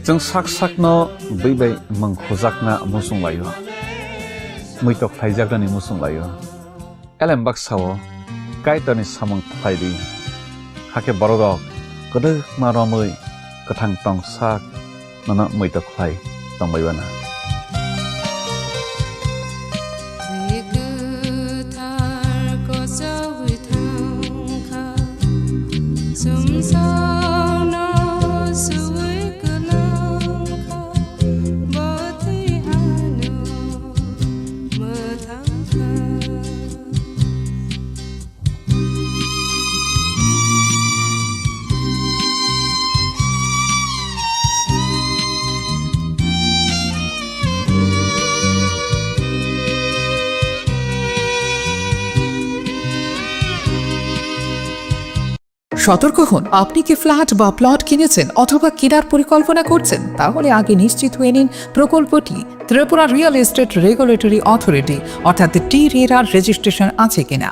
जों sak sakno बै mangkhojakna musung layo muitok thaijakani musung layo elembak sao kaitani samang thaidi hake borodok kodok maromui kathang tong sak nana muitok thai tongbaibana সতর্ক হন, আপনি কি flat বা plot কিনেছেন অথবা কেনার পরিকল্পনা করছেন, তাহলে আগে নিশ্চিত হয়ে নিন প্রকল্পটি Tripura real estate regulatory authority অর্থাৎ টি-রেরার রেজিস্ট্রেশন আছে কিনা।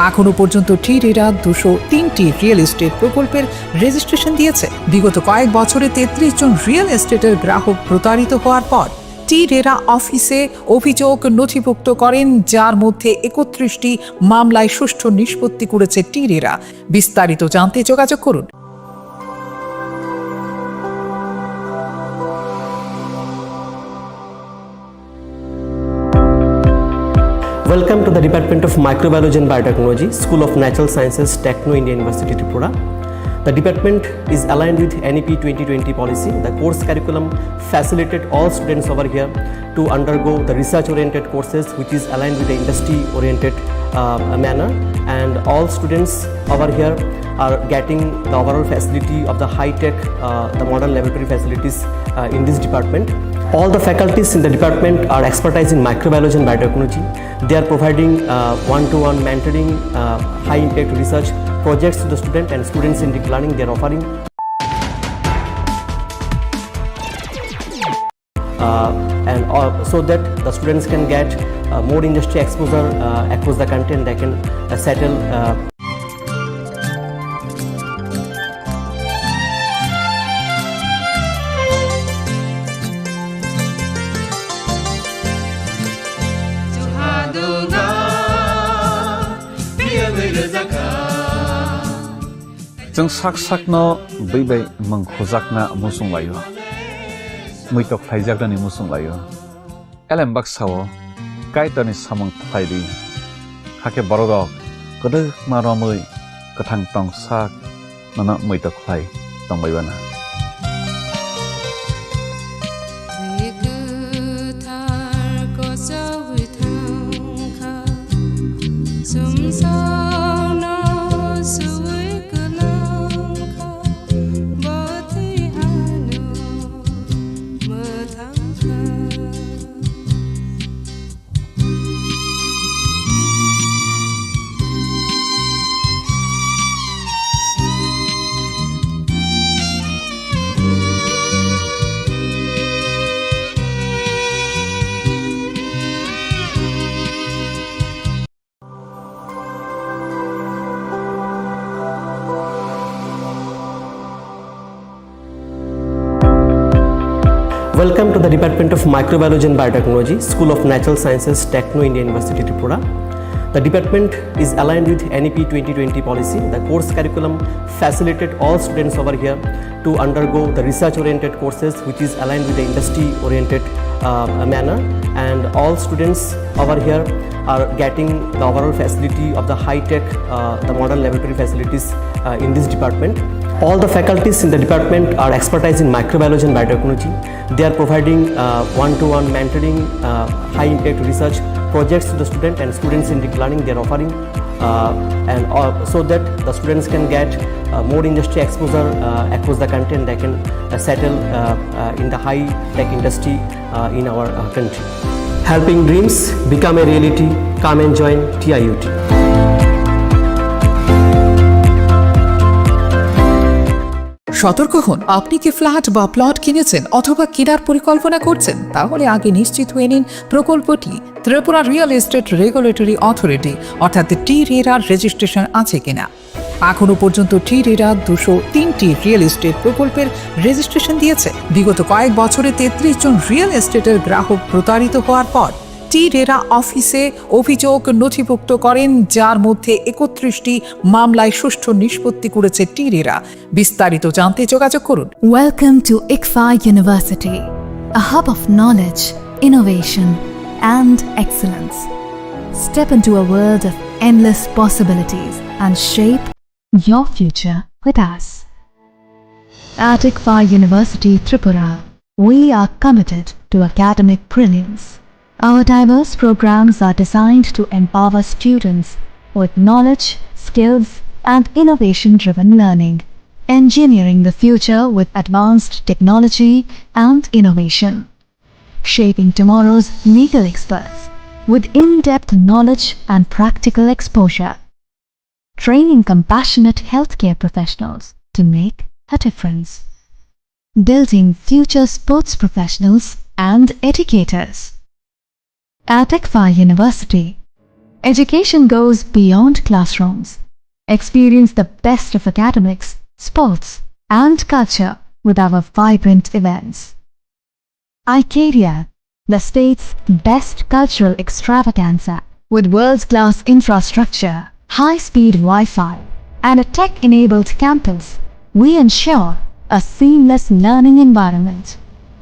এখনো পর্যন্ত টি-রেরা 203টি রিয়েল এস্টেট প্রকল্পের রেজিস্ট্রেশন দিয়েছে। বিগত কয়েক বছরে 33 জন রিয়েল এস্টেটের গ্রাহক প্রতারিত হওয়ার পর টি-রেরা অফিসে অভিযোগ নথিভুক্ত করেন, যার মধ্যে 31টি মামলায় সুষ্ঠু নিষ্পত্তি করেছে টি-রেরা। বিস্তারিত জানতে যোগাযোগ করুন। Welcome to the Department of Microbiology and Biotechnology, School of Natural Sciences, Techno India University, Tripura. The department is aligned with NEP 2020 policy. The course curriculum facilitated all students over here to undergo the research-oriented courses, which is aligned with the industry-oriented manner. And all students over here are getting the overall facility of the high-tech, the modern laboratory facilities in this department. All the faculties in the department are expertise in microbiology and biotechnology. They are providing one-to-one mentoring, high-impact research projects to the student and students in deep learning. They are offering so that the students can get more industry exposure across the country, and they can settle जों sak sakno by mangkhojakna musung layo muitok thaijakani musung layo elembak sao kaitani samang thaidi hake borodok kodok maromui kathang tong sak nana muitok thai tongbaibana Welcome to the Department of Microbiology and Biotechnology, School of Natural Sciences, Techno India University, Tripura. The department is aligned with NEP 2020 policy. The course curriculum facilitated all students over here to undergo the research-oriented courses, which is aligned with the industry-oriented manner. And all students over here are getting the overall facility of the high-tech, the modern laboratory facilities in this department. All the faculties in the department are expertise in microbiology and biotechnology. They are providing one-to-one mentoring, high-impact research projects to the student and students in deep learning. They are offering so that the students can get more industry exposure across the country, and they can settle in the high-tech industry in our country. Helping dreams become a reality. Come and join TIUT. সতর্ক হন, আপনি কি flat বা plot কিনেছেন অথবা কেনার পরিকল্পনা করছেন, তাহলে আগে নিশ্চিত হয়ে নিন প্রকল্পটি Tripura real estate regulatory authority অর্থাৎ টি-রেরার রেজিস্ট্রেশন আছে কিনা। এখনো পর্যন্ত টিরেরা 203টি রিয়েল এস্টেট প্রকল্পের রেজিস্ট্রেশন দিয়েছে। বিগত কয়েক বছরে 33 জন রিয়েল এস্টেটের গ্রাহক প্রতারিত হওয়ার পর টিরেরা অফিসে অভিযোগ নথিভুক্ত করেন, যার মধ্যে 31টি মামলায় সুষ্ঠু নিষ্পত্তি করেছে টিরেরা। বিস্তারিত জানতে যোগাযোগ করুন। Welcome to Englsih University, a hub of knowledge, innovation, and excellence. Step into a world of endless possibilities and shape your future with us. At Englsih University, Tripura, we are committed to academic brilliance. Our diverse programs are designed to empower students with knowledge, skills, and innovation-driven learning, engineering the future with advanced technology and innovation, shaping tomorrow's legal experts with in-depth knowledge and practical exposure, training compassionate healthcare professionals to make a difference, building future sports professionals and educators. At Englsih University, education goes beyond classrooms. Experience the best of academics, sports, and culture with our vibrant events. Icaria, the state's best cultural extravaganza, with world-class infrastructure, high-speed Wi-Fi, and a tech-enabled campus, we ensure a seamless learning environment.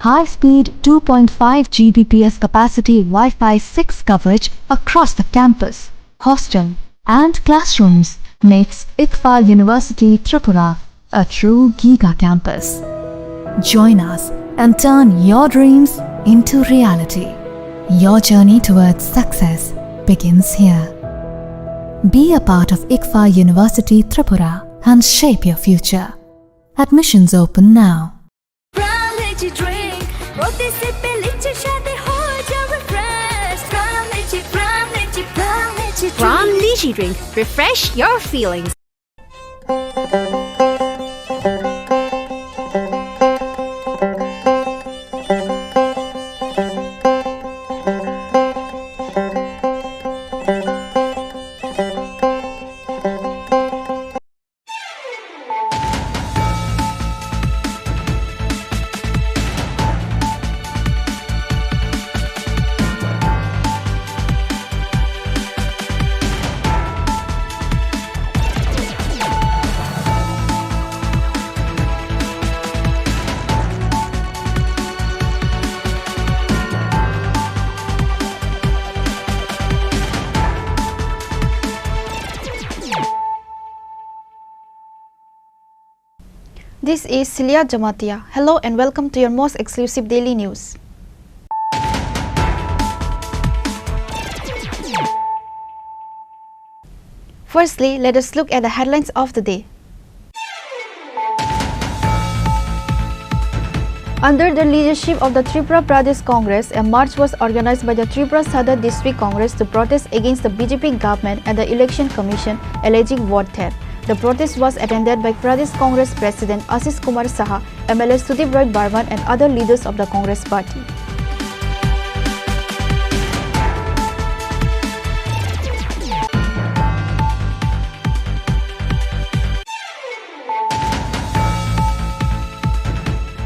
High-speed 2.5 Gbps capacity Wi-Fi 6 coverage across the campus, hostel, and classrooms makes Englsih University Tripura a true giga campus. Join us and turn your dreams into reality. Your journey towards success begins here. Be a part of Englsih University Tripura and shape your future. Admissions open now. Brown lychee drink, रोटी से पे lychee शादी हो जाए fresh. Brown lychee, brown lychee, brown lychee drink. Brown lychee drink. Refresh your feelings. This is Celia Jamatia. Hello and welcome to your most exclusive daily news. Firstly, let us look at the headlines of the day. Under the leadership of the Tripura Pradesh Congress, a march was organized by the Tripura Sadar District Congress to protest against the BJP government and the Election Commission alleging vote theft. The protest was attended by Pradesh Congress President Ashish Kumar Saha, MLA Sudip Roy Barman and other leaders of the Congress party.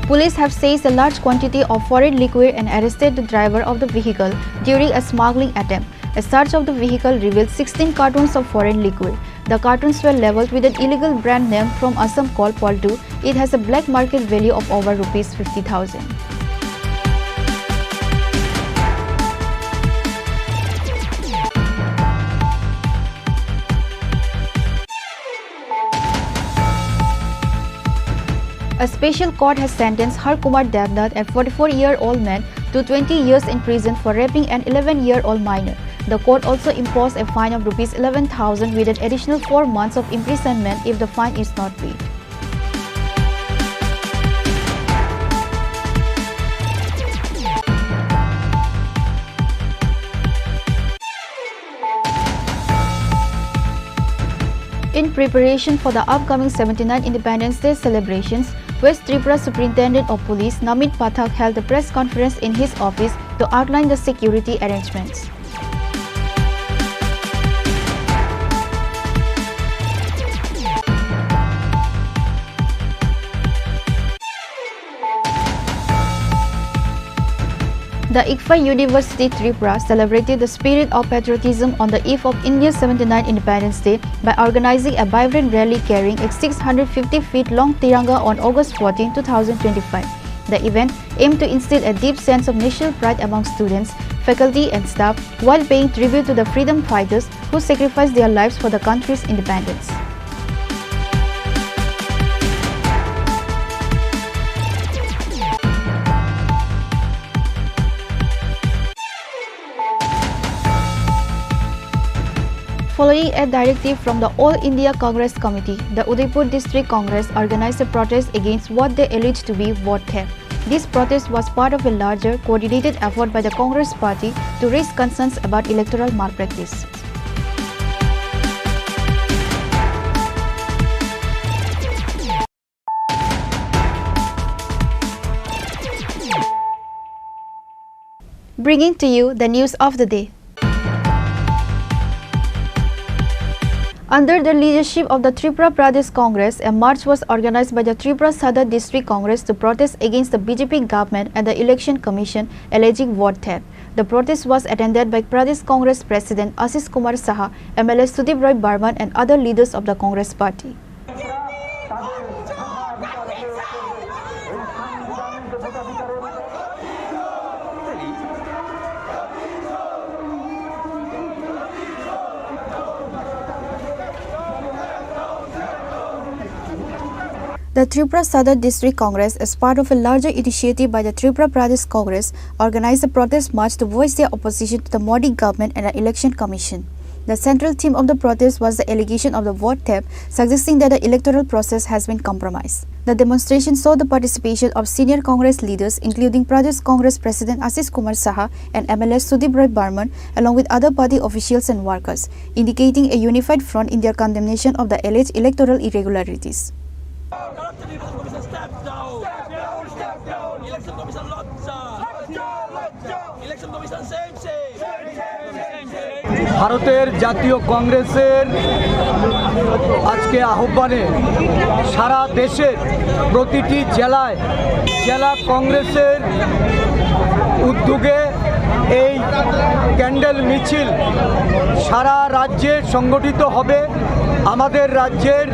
Police have seized a large quantity of foreign liquid and arrested the driver of the vehicle during a smuggling attempt. A search of the vehicle revealed 16 cartons of foreign liquid. The cartons were labeled with an illegal brand name from Assam called Poldu. It has a black market value of over Rs 50,000. A special court has sentenced Har Kumar Devnath, a 44-year-old man, to 20 years in prison for raping an 11-year-old minor. The court also imposed a fine of Rs 11,000 with an additional 4 months of imprisonment if the fine is not paid. In preparation for the upcoming 79 Independence Day celebrations, West Tripura Superintendent of Police Namit Pathak held a press conference in his office to outline the security arrangements. The Englsih University Tripura celebrated the spirit of patriotism on the eve of India's 79th Independence Day by organizing a vibrant rally carrying a 650 feet long Tiranga on August 14, 2025. The event aimed to instill a deep sense of national pride among students, faculty and staff while paying tribute to the freedom fighters who sacrificed their lives for the country's independence. Following a directive from the All India Congress Committee, the Udaipur District Congress organized a protest against what they alleged to be vote theft. This protest was part of a larger, coordinated effort by the Congress Party to raise concerns about electoral malpractice. Bringing to you the news of the day. Under the leadership of the Tripura Pradesh Congress, a march was organized by the Tripura Sadar District Congress to protest against the BJP government and the Election Commission alleging vote theft. The protest was attended by Pradesh Congress President Ashish Kumar Saha, MLA Sudip Roy Barman and other leaders of the Congress party. The Tripura Sadar District Congress, as part of a larger initiative by the Tripura Pradesh Congress, organized a protest march to voice their opposition to the Modi government and the Election Commission. The central theme of the protest was the allegation of the vote theft, suggesting that the electoral process has been compromised. The demonstration saw the participation of senior Congress leaders, including Pradesh Congress President Ashish Kumar Saha and MLA Sudip Roy Barman, along with other party officials and workers, indicating a unified front in their condemnation of the alleged electoral irregularities. ভারতের জাতীয় কংগ্রেসের আজকে আহ্বানে সারা দেশের প্রতিটি জেলায় জেলা কংগ্রেসের উদ্যোগে এই ক্যান্ডেল মিছিল সারা রাজ্যে সংগঠিত হবে। আমাদের রাজ্যের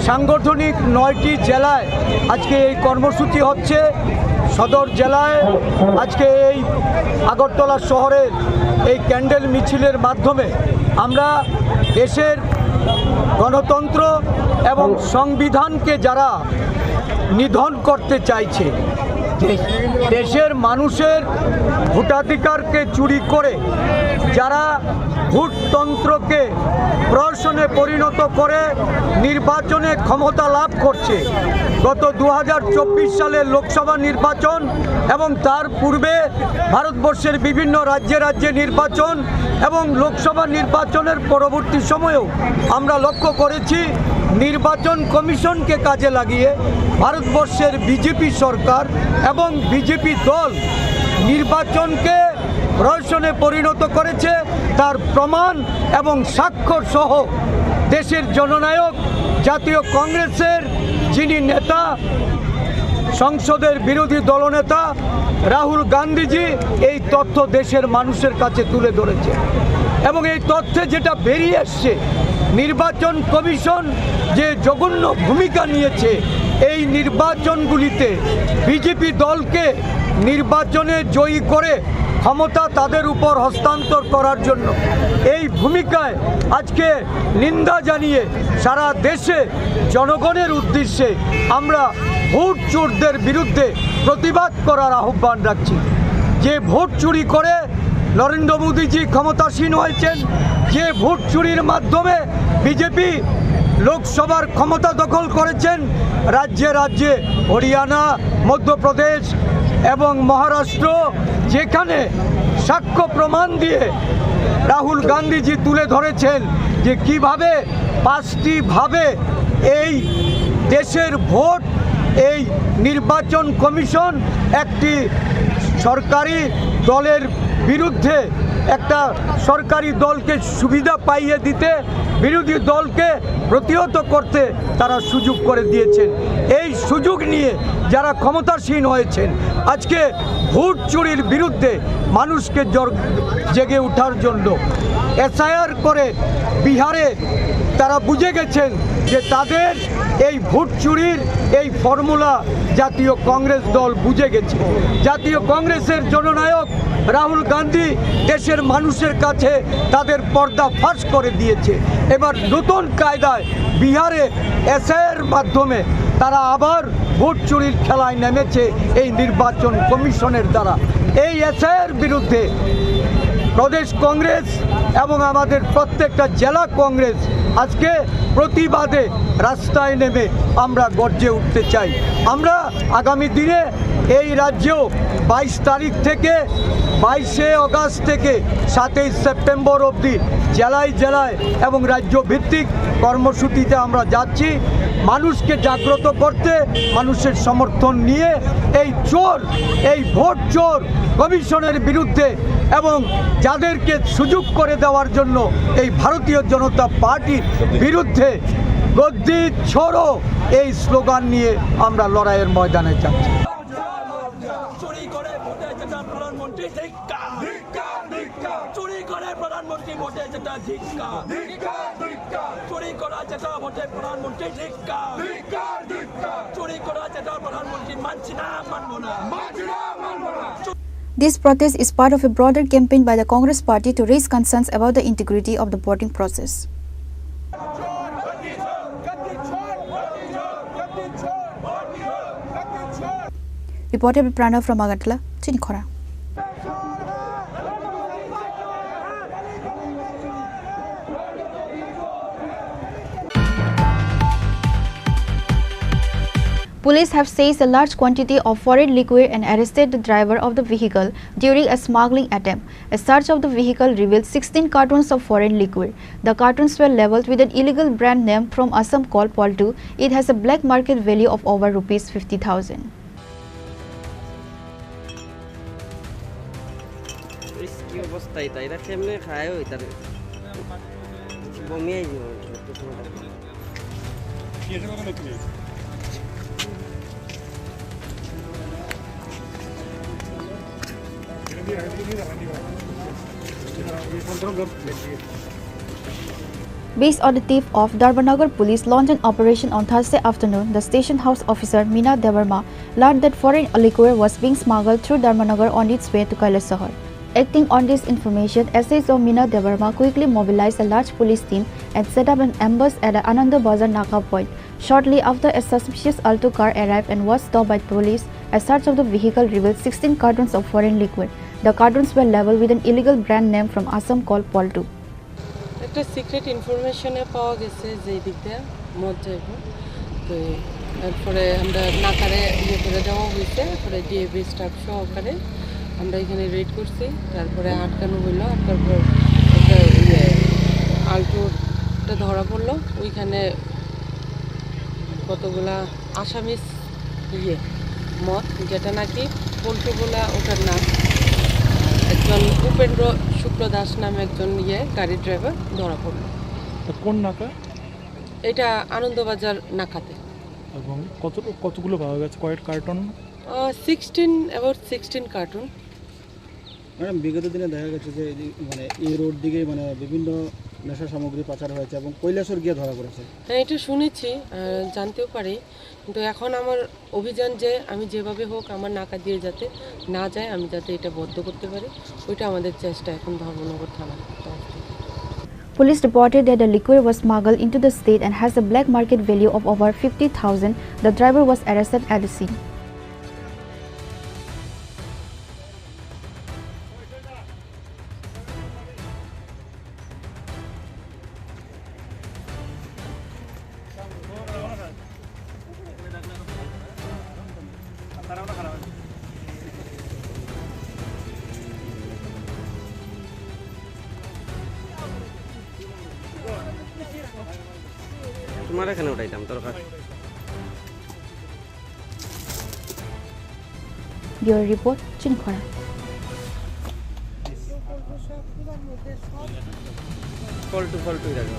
সাংগঠনিক 9টি জেলায় আজকে এই কর্মসূচি হচ্ছে। সদর জেলায় আজকে এই আগরতলা শহরের এই ক্যান্ডেল মিছিলের মাধ্যমে আমরা দেশের গণতন্ত্র এবং সংবিধানকে যারা নিধন করতে চাইছে, দেশের মানুষের ভোটাধিকারকে চুরি করে যারা ভোটতন্ত্রকে প্রহসনে পরিণত করে নির্বাচনে ক্ষমতা লাভ করছে, গত 2024 সালের লোকসভা নির্বাচন এবং তার পূর্বে ভারতবর্ষের বিভিন্ন রাজ্যে রাজ্যে নির্বাচন এবং লোকসভা নির্বাচনের পরবর্তী সময়েও আমরা লক্ষ্য করেছি নির্বাচন কমিশনকে কাজে লাগিয়ে ভারতবর্ষের বিজেপি সরকার এবং বিজেপি দল নির্বাচনকে প্রহসনে পরিণত করেছে। তার প্রমাণ এবং স্বাক্ষর সহ দেশের জননায়ক জাতীয় কংগ্রেসের যিনি নেতা, সংসদের বিরোধী দলনেতা রাহুল গান্ধীজি এই তথ্য দেশের মানুষের কাছে তুলে ধরেছে এবং এই তথ্যে যেটা বেরিয়ে আসছে, নির্বাচন কমিশন যে জঘন্য ভূমিকা নিয়েছে এই নির্বাচনগুলিতে বিজেপি দলকে নির্বাচনে জয়ী করে ক্ষমতা তাদের উপর হস্তান্তর করার জন্য এই ভূমিকায় আজকে নিন্দা জানিয়ে সারা দেশে জনগণের উদ্দেশ্যে আমরা ভোট চোরদের বিরুদ্ধে প্রতিবাদ করার আহ্বান রাখছি। যে ভোট চুরি করে নরেন্দ্র মোদীজি ক্ষমতাসীন হয়েছেন, যে ভোট চুরির মাধ্যমে বিজেপি লোকসভার ক্ষমতা দখল করেছেন, রাজ্যে রাজ্যে হরিয়ানা, মধ্যপ্রদেশ এবং মহারাষ্ট্র, যেখানে সাক্ষ্য প্রমাণ দিয়ে রাহুল গান্ধীজি তুলে ধরেছেন যে কিভাবে 5টি ভাবে এই দেশের ভোট এই নির্বাচন কমিশন একটি সরকারি দলের বিরুদ্ধে একটা সরকারি দলকে সুবিধা পাইয়ে দিতে বিরোধী দলকে প্রতিহত করতে তারা সুযোগ করে দিয়েছেন। এই সুযোগ নিয়ে যারা ক্ষমতাসীন হয়েছেন আজকে ভোট চুরির বিরুদ্ধে মানুষকে জেগে ওঠার জন্য এসআইআর করে বিহারে তারা বুঝে গেছেন যে তাদের এই ভোট চুরির এই ফর্মুলা জাতীয় কংগ্রেস দল বুঝে গেছে। জাতীয় কংগ্রেসের জননায়ক রাহুল গান্ধী দেশের মানুষের কাছে তাদের পর্দা ফাঁস করে দিয়েছে। এবার নতুন কায়দায় বিহারে এসআইআর মাধ্যমে তারা আবার ভোট চুরির খেলায় নেমেছে এই নির্বাচন কমিশনের দ্বারা। এই এসআইআর বিরুদ্ধে প্রদেশ কংগ্রেস এবং আমাদের প্রত্যেকটা জেলা কংগ্রেস আজকে প্রতিবাদে রাস্তায় নেমে আমরা গর্জে উঠতে চাই। আমরা আগামী দিনে এই রাজ্যেও 22 তারিখ থেকে 22শে আগস্ট থেকে 7ই সেপ্টেম্বর অবধি জেলায় জেলায় এবং রাজ্য ভিত্তিক কর্মসূচিতে আমরা যাচ্ছি মানুষকে জাগ্রত করতে, মানুষের সমর্থন নিয়ে এই চোর, এই ভোট চোর কমিশনের বিরুদ্ধে এবং যাদেরকে সুযোগ করে দেওয়ার জন্য এই ভারতীয় জনতা পার্টির বিরুদ্ধে গদ্দি ছোড়ো এই স্লোগান নিয়ে আমরা লড়াইয়ের ময়দানে যাচ্ছি। চুরি করে ভোটে যেটা প্রধানমন্ত্রী ধিক্কার, চুরি করে প্রধানমন্ত্রী ভোটে যেটা ধিক্কার, চুরি করা যেটা ভোটে প্রধানমন্ত্রী ধিক্কার, চুরি করা যেটা প্রধানমন্ত্রী মানছি না, মানবো না। This protest is part of a broader campaign by the Congress Party to raise concerns about the integrity of the voting process. Reported by Pranav from Agartala, Chini Khorang. Police have seized a large quantity of foreign liquid and arrested the driver of the vehicle during a smuggling attempt. A search of the vehicle revealed 16 cartons of foreign liquid. The cartons were labelled with an illegal brand name from Assam called Poltu. It has a black market value of over rupees 50,000. Based on the tip of Darbanagar police launched an operation on Thursday afternoon, the station house officer Meena Devarma learned that foreign liquor was being smuggled through Darbanagar on its way to Kailasahar. Acting on this information, SSO Meena Devarma quickly mobilized a large police team and set up an ambush at the Ananda Bazar Naka point. Shortly after, a suspicious Alto car arrived and was stopped by police. A search of the vehicle revealed 16 cartons of foreign liquid. The cartons were labelled with an illegal brand name from Assam called Poltu. একটা secret ইনফরমেশনে পাওয়া গেছে যে এই দিক দিয়ে মদ যাইব, তো তারপরে আমরা নাকারে ইয়ে করে দেওয়া হয়েছে, তারপরে ডিএবি স্টাফ সহকারে আমরা এখানে রেড করছি, তারপরে আটকানো হইলো। আটকার পর একটা ইয়ে আল্টোটা ধরা পড়লো, ওইখানে কতগুলা আসামিস ইয়ে মদ, যেটা নাকি পল্টুগুলা ওটার নাম একজন উপেন্দ্র শুক্ল দাস নামে একজন গাড়ির ড্রাইভার ধরা পড়লো। কোন নাকা? এটা আনন্দবাজার নাকাতে। এবং কতগুলো পাওয়া গেছে? কয়েক কার্টন? 16 কার্টন। ম্যাডাম, বিগত দিনে দেখা গেছে যে মানে এই রোড দিকে মানে বিভিন্ন নেশা সামগ্রী পাচার হয়েছে এবং কৈলাসর গিয়ে ধরা পড়েছে। হ্যাঁ, এটা শুনেছি, জানতেও পারি, কিন্তু এখন আমার অভিযান যে আমি যেভাবে হোক আমার নাকা দিয়ে যাতে না যায়, আমি যাতে এটা বন্ধ করতে পারি, ওইটা আমাদের চেষ্টা এখন ধর্মনগর থানার। Police reported that the liquor was smuggled into the state and has a black market value of over 50,000. The driver was arrested at the scene. তোমার এখানে উঠাইতাম দরকার। Bureau report, Chini Khorang. ফল্টু রাখো।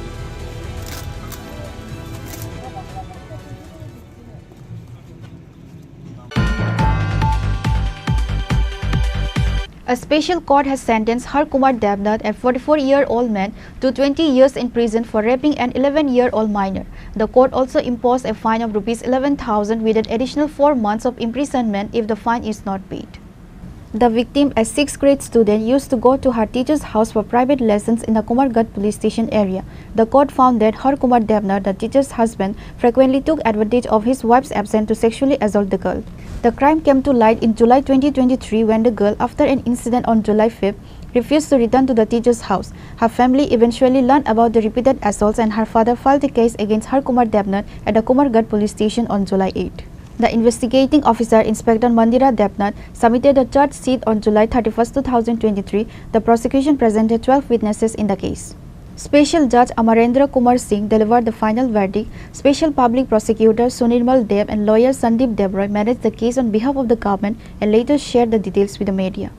A special court has sentenced Har Kumar Devnath, a 44-year-old man, to 20 years in prison for raping an 11-year-old minor. The court also imposed a fine of Rs 11,000 with an additional 4 months of imprisonment if the fine is not paid. The victim, a 6th grade student, used to go to her teacher's house for private lessons in the Kumargat police station area. The court found that Har Kumar Devnath, the teacher's husband, frequently took advantage of his wife's absence to sexually assault the girl. The crime came to light in July 2023 when the girl, after an incident on July 5th, refused to return to the teacher's house. Her family eventually learned about the repeated assaults and her father filed a case against Har Kumar Devnath at the Kumargat police station on July 8. The investigating officer, Inspector Mandira Devnath, submitted a charge sheet on July 31, 2023. The prosecution presented 12 witnesses in the case. Special Judge Amarendra Kumar Singh delivered the final verdict. Special Public Prosecutor Sunirmal Dev and lawyer Sandeep Debroy managed the case on behalf of the government and later shared the details with the media.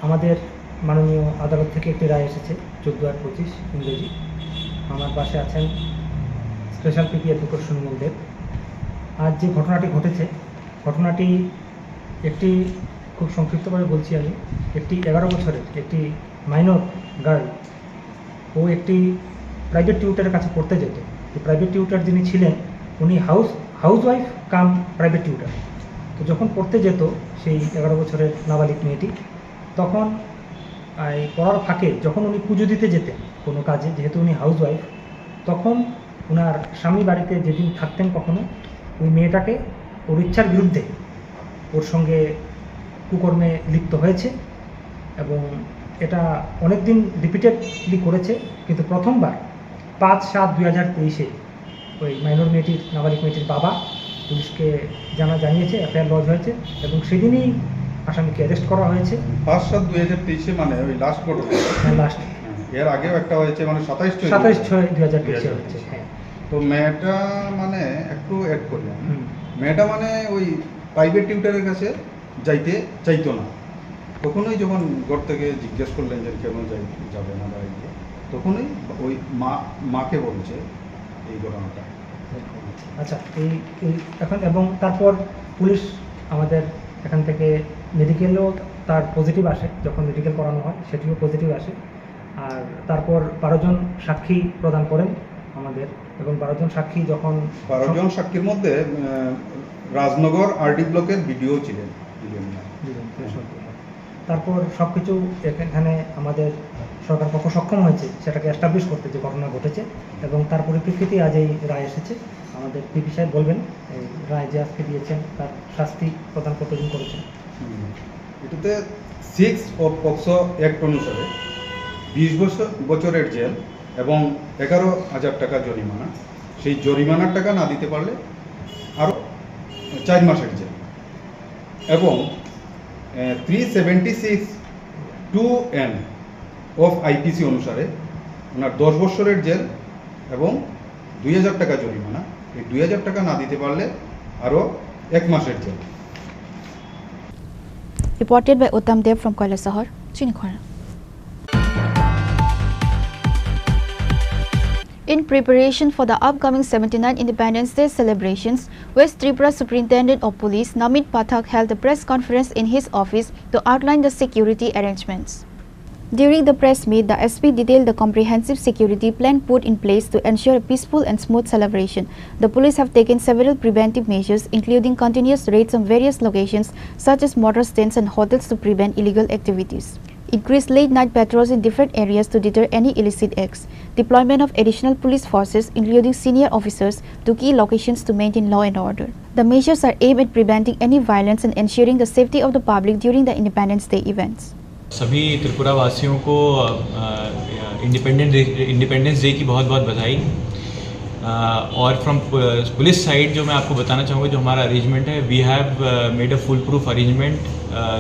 আমাদের মাননীয় আদালত থেকে একটি রায় এসেছে 14/25 ইংরেজি। আমার পাশে আছেন স্পেশাল পিপি অ্যাডভোকেট সুনির্মল দেব। আজ যে ঘটনাটি ঘটেছে, ঘটনাটি একটি খুব সংক্ষিপ্তভাবে বলছি আমি, একটি 11 বছরের একটি মাইনর গার্ল, ও একটি প্রাইভেট টিউটারের কাছে পড়তে যেত। এই প্রাইভেট টিউটার যিনি ছিলেন উনি হাউসওয়াইফ কাম প্রাইভেট টিউটার। তো যখন পড়তে যেত সেই 11 বছরের নাবালিক মেয়েটি, তখন এই পড়ার ফাঁকে যখন উনি পুজো দিতে যেতেন কোনো কাজে, যেহেতু উনি হাউসওয়াইফ, তখন ওনার স্বামী বাড়িতে যেদিন থাকতেন কখনো, ওই মেয়েটাকে ওর ইচ্ছার বিরুদ্ধে ওর সঙ্গে কুকর্মে লিপ্ত হয়েছে এবং এটা অনেক দিন রিপিটেডলি করেছে। কিন্তু প্রথমবার 5/7/2023 ওই মাইনর মেয়েটির, নাবালিক মেয়েটির বাবা পুলিশকে জানিয়েছে, এফআইআর লজ হয়েছে এবং সেদিনই আসামিকে অ্যারেস্ট করা হয়েছে। 5/7/2023 মানে ওই লাস্ট ঘটনা? হ্যাঁ, লাস্ট। এর আগেও একটা হয়েছে, মানে 27/6/2023 হয়েছে। হ্যাঁ। তো মেয়েটা মানে একটু অ্যাড করলাম, মেয়েটা মানে ওই প্রাইভেট টিউটারের কাছে যাইতে চাইতো না। তখনই যখন ঘর থেকে জিজ্ঞেস করলেন যে কেন যাবে না বাড়িতে, তখনই ওই মাকে বলছে এই ঘটনাটা। আচ্ছা, এই এখন এবং তারপর পুলিশ আমাদের এখান থেকে মেডিকেলও তার পজিটিভ আসে, যখন মেডিকেল করানো হয় সেটিও পজিটিভ আসে। আর তারপর 12 জন সাক্ষী প্রদান করেন আমাদের, এবং 12 জন সাক্ষী যখন 12 জন সাক্ষীর মধ্যে রাজনগর আরডি ব্লকের ভিডিও ছিলেন। তারপর সব কিছু এখানে আমাদের সরকার পক্ষ সক্ষম হয়েছে সেটাকে এস্টাবলিশ করতে, যে ঘটনা ঘটেছে, এবং তার পরিপ্রেক্ষিতে আজ এই রায় এসেছে। আমাদের পিপি সাহেব বলবেন এই রায় যে আজকে দিয়েছেন তার শাস্তি প্রদান কতদিন করেছেন। এটাতে 6 অফ পক্সো অ্যাক্ট অনুসারে 20 বছরের জেল এবং 11,000 টাকা জরিমানা। সেই জরিমানার টাকা না দিতে পারলে আরও 4 মাসের জেল, এবং 376(2)(n অফ আইপিসি অনুসারে ওনার 10 বছরের জেল এবং 2,000 টাকা জরিমানা। এই 2,000 টাকা না দিতে পারলে আরও 1 মাসের jail. Reported by Uttam Dev from Englsih, Chini Khorang. In preparation for the upcoming 79 Independence Day celebrations, West Tripura Superintendent of Police Namit Pathak held a press conference in his office to outline the security arrangements. During the press meet, the SP detailed the comprehensive security plan put in place to ensure a peaceful and smooth celebration. The police have taken several preventive measures, including continuous raids on various locations such as motor stands and hotels to prevent illegal activities. Increased late-night patrols in different areas to deter any illicit acts. Deployment of additional police forces, including senior officers, to key locations to maintain law and order. The measures are aimed at preventing any violence and ensuring the safety of the public during the Independence Day events. सभी त्रिपुरा वासियों को independence day की बहुत बहुत बधाई। और from police side जो मैं आपको बताना चाहूँगा, जो हमारा अरेंजमेंट है, we have made a foolproof arrangement.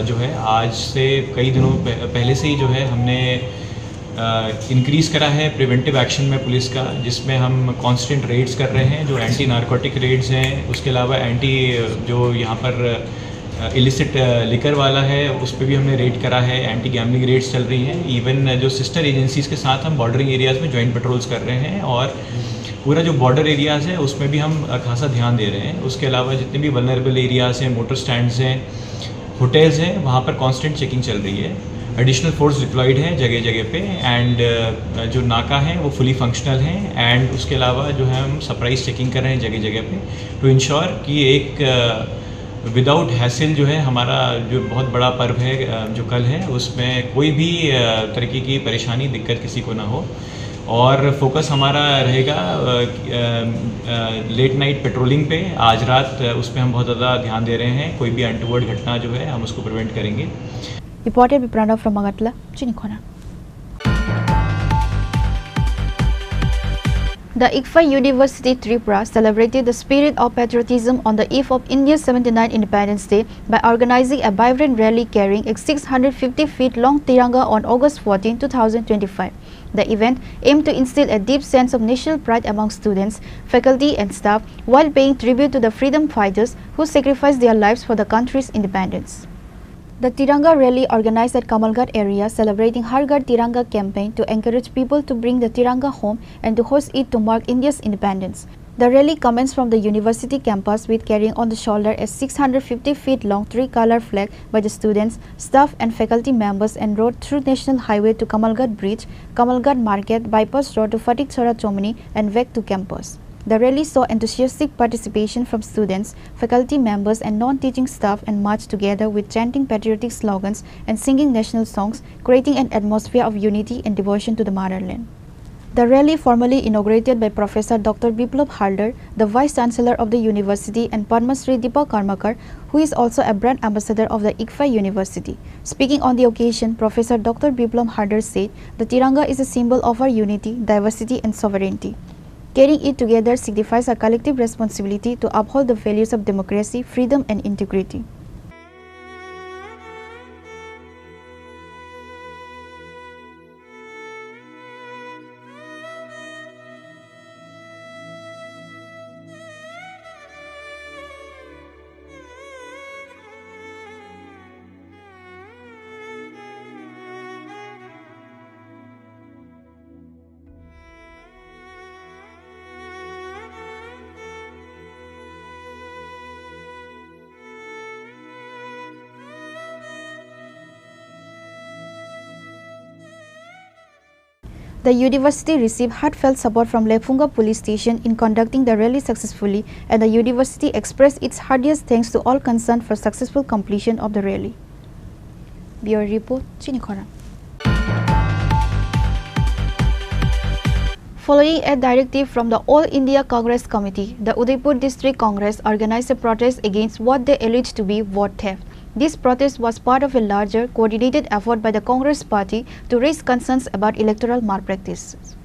जो है आज से कई दिनों पहले से ही जो है हमने इंक्रीज़ करा है प्रिवेंटिव एक्शन में पुलिस का, जिसमें हम कांस्टेंट रेड्स कर रहे हैं, जो एंटी नारकोटिक रेड्स हैं। उसके अलावा एंटी जो यहाँ पर इलिसिट लिकर वाला है उस पर भी हमने रेड करा है, एंटी गैमलिंग रेड्स चल रही हैं। इवन जो सिस्टर एजेंसीज़ के साथ हम बॉर्डरिंग एरियाज़ में जॉइंट पेट्रोल्स कर रहे हैं, और पूरा जो बॉर्डर एरियाज़ है उसमें भी हम खासा ध्यान दे रहे हैं। उसके अलावा जितने भी वल्नरेबल एरियाज़ हैं, मोटर स्टैंड्स हैं, होटल्स हैं, वहाँ पर कांस्टेंट चेकिंग चल रही है। एडिशनल फोर्स डिप्लॉयड है जगह जगह पे एंड जो नाका है वो फुली फंक्शनल है एंड उसके अलावा जो है हम सरप्राइज चेकिंग कर रहे हैं जगह जगह पे टू इंश्योर कि एक विदाउट हैसल जो है हमारा जो बहुत बड़ा पर्व है जो कल है उसमें कोई भी तरीके की परेशानी दिक्कत किसी को ना हो। और फोकस हमारा रहेगा लेट नाइट पेट्रोलिंग पे। आज रात उस पर हम बहुत ज़्यादा ध्यान दे रहे हैं, कोई भी अनटूवर्ड घटना जो है हम उसको प्रिवेंट करेंगे। Reported by Pranav from Magatla, Chini Khorang. The Englsih University Tripura celebrated the spirit of patriotism on the eve of India's 79th Independence Day by organizing a vibrant rally carrying a 650 feet long Tiranga on August 14, 2025. The event aimed to instill a deep sense of national pride among students, faculty and staff while paying tribute to the freedom fighters who sacrificed their lives for the country's independence. The Tiranga rally organized at Kamalghat area celebrating Har Ghar Tiranga campaign to encourage people to bring the Tiranga home and to host it to mark India's independence. The rally commenced from the university campus with carrying on the shoulder a 650 feet long three-color flag by the students, staff and faculty members and rode through National Highway to Kamalghat Bridge, Kamalghat Market, Bypass Road to Fatik Chora Chomini and back to campus. The rally saw enthusiastic participation from students, faculty members and non-teaching staff and marched together with chanting patriotic slogans and singing national songs, creating an atmosphere of unity and devotion to the motherland. The rally formally inaugurated by Professor Dr. Biplab Halder, the Vice Chancellor of the University and Padma Shri Deepa Karmakar, who is also a brand ambassador of the Englsih University. Speaking on the occasion, Professor Dr. Biplab Halder said, "The Tiranga is a symbol of our unity, diversity and sovereignty. Carrying it together signifies a collective responsibility to uphold the values of democracy, freedom and integrity." The university received heartfelt support from Lefunga police station in conducting the rally successfully, and the university expressed its heartiest thanks to all concerned for successful completion of the rally. Bureau Report, Chini Khorang. Following a directive from the All India Congress Committee, the Udaipur District Congress organized a protest against what they alleged to be vote theft. This protest was part of a larger, coordinated effort by the Congress party to raise concerns about electoral malpractices.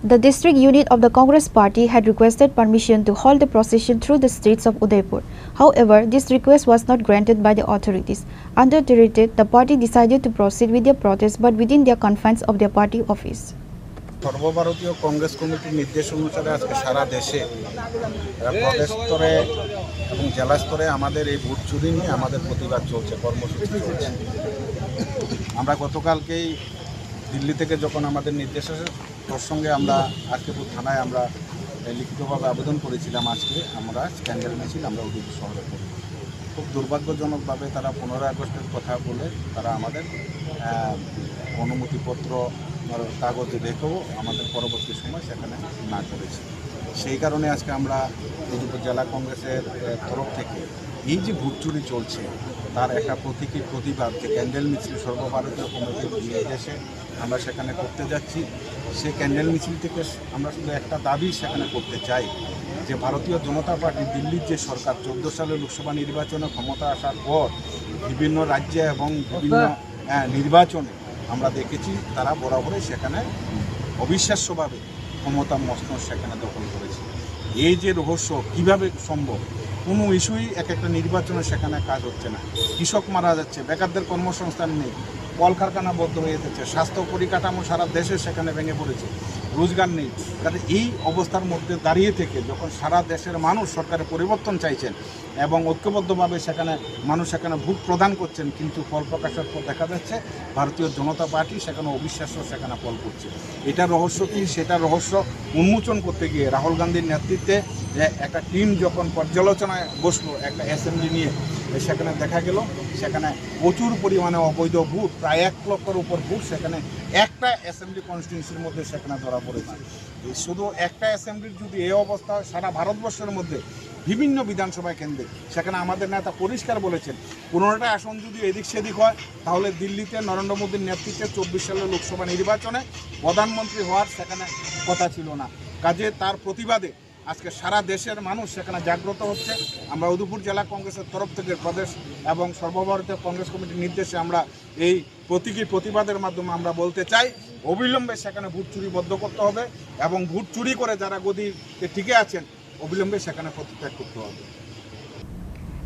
The district unit of the Congress party had requested permission to halt the procession through the streets of Udaipur. However, this request was not granted by the authorities. Undeterred, the party decided to proceed with their protest but within their confines of their party office. সর্বভারতীয় কংগ্রেস কমিটির নির্দেশ অনুসারে আজকে সারা দেশে প্রদেশ স্তরে এবং জেলা স্তরে আমাদের এই ভোট চুরি নিয়ে আমাদের প্রতিবাদ চলছে, কর্মসূচি চলছে। আমরা গতকালকেই দিল্লি থেকে যখন আমাদের নির্দেশ আসে প্রসঙ্গে আমরা আজকে থানায় আমরা লিখিতভাবে আবেদন করেছিলাম। আজকে আমরা স্ক্যান্ডেল মিছিল আমরা উদয়পুর শহরে করি। খুব দুর্ভাগ্যজনকভাবে তারা 15 আগস্টের কথা বলে তারা আমাদের অনুমতিপত্র কাগজে রেখেও আমাদের পরবর্তী সময় সেখানে না করেছে। সেই কারণে আজকে আমরা উদয়পুর জেলা কংগ্রেসের তরফ থেকে এই যে ভোট চুরি চলছে তার একটা প্রতীকী প্রতিবাদ যে ক্যান্ডেল মিছিল সর্বভারতীয় কমিটির নির্দেশে আমরা সেখানে করতে যাচ্ছি। সেই ক্যান্ডেল মিছিল থেকে আমরা শুধু একটা দাবি সেখানে করতে চাই যে ভারতীয় জনতা পার্টি দিল্লির যে সরকার 14 সালে লোকসভা নির্বাচনে ক্ষমতা আসার পর বিভিন্ন রাজ্যে এবং বিভিন্ন নির্বাচনে আমরা দেখেছি তারা বরাবরই সেখানে অবিশ্বাস্যভাবে ক্ষমতা মসনদ সেখানে দখল করেছে। এই যে রহস্য কিভাবে সম্ভব, কোনো ইস্যুই এক একটা নির্বাচনে সেখানে কাজ হচ্ছে না, কৃষক মারা যাচ্ছে, বেকারদের কর্মসংস্থান নেই, কলকারখানা বদ্ধ হয়ে যাচ্ছে, স্বাস্থ্য পরিকাঠামো সারা দেশে সেখানে ভেঙে পড়েছে। রোজগার নেই। কাজে এই অবস্থার মধ্যে দাঁড়িয়ে থেকে যখন সারা দেশের মানুষ সরকারের পরিবর্তন চাইছেন এবং ঐক্যবদ্ধভাবে মানুষ সেখানে ভোট প্রদান করছেন, কিন্তু ফল প্রকাশের পর দেখা যাচ্ছে ভারতীয় জনতা পার্টি সেখানে অবিশ্বাস্য ফল করছে। এটার রহস্য কী, সেটা রহস্য উন্মোচন করতে গিয়ে রাহুল গান্ধীর নেতৃত্বে একটা টিম যখন পর্যালোচনায় বসলো একটা অ্যাসেম্বলি নিয়ে, সেখানে দেখা গেল সেখানে প্রচুর পরিমাণে অবৈধ ভোট, প্রায় 1 লক্ষের উপর ভোট সেখানে একটা অ্যাসেম্বলি কনস্টিটিউন্সির মধ্যে সেখানে ধরা পড়েছে। শুধু একটা অ্যাসেম্বলির যদি এই অবস্থা হয় সারা ভারতবর্ষের মধ্যে বিভিন্ন বিধানসভা কেন্দ্রে, সেখানে আমাদের নেতা পরিষ্কার বলেছেন 15টা আসন যদি এদিক সেদিক হয় তাহলে দিল্লিতে নরেন্দ্র মোদীর নেতৃত্বে 24 সালের লোকসভা নির্বাচনে প্রধানমন্ত্রী হওয়ার সেখানে কথা ছিল না। কাজে তার প্রতিবাদে আজকে সারা দেশের মানুষ সেখানে জাগ্রত হচ্ছে। আমরা উদয়পুর জেলা কংগ্রেসের তরফ থেকে প্রদেশ এবং সর্বভারতীয় কংগ্রেস কমিটির নির্দেশে আমরা এই প্রতীকী প্রতিবাদের মাধ্যমে আমরা বলতে চাই অবিলম্বে সেখানে ভোট চুরি বন্ধ করতে হবে এবং ভোট চুরি করে যারা গদিতে টিকে আছেন অবিলম্বে সেখানে পদত্যাগ করতে হবে।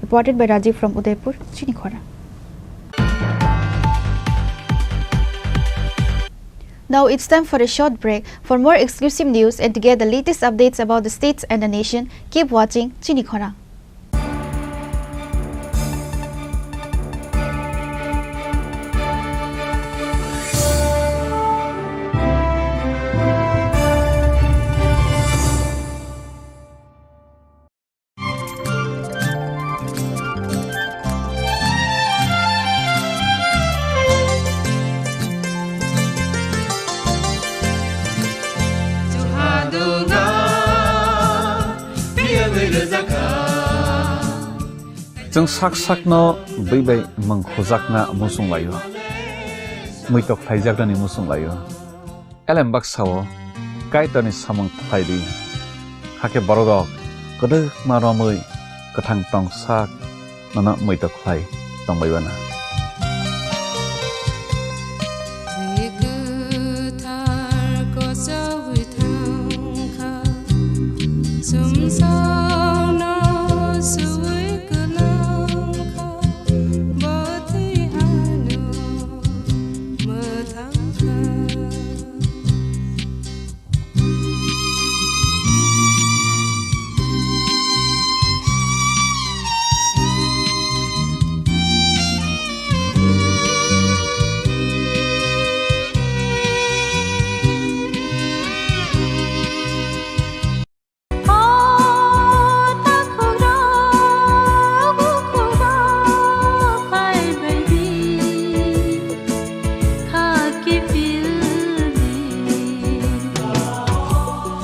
Reported by Rajiv from Udaipur, Chini Khorang. Now it's time for a short break. For more exclusive news and to get the latest updates about the states and the nation, keep watching Chini Khorang. जों sak sakno beibai mangkhojakna musung layo muitok thaijagdani musung layo elembak sawo kaitani samang thaidi hake borok kodok maromoi kathang tong sak nana muitok thai tongbaibana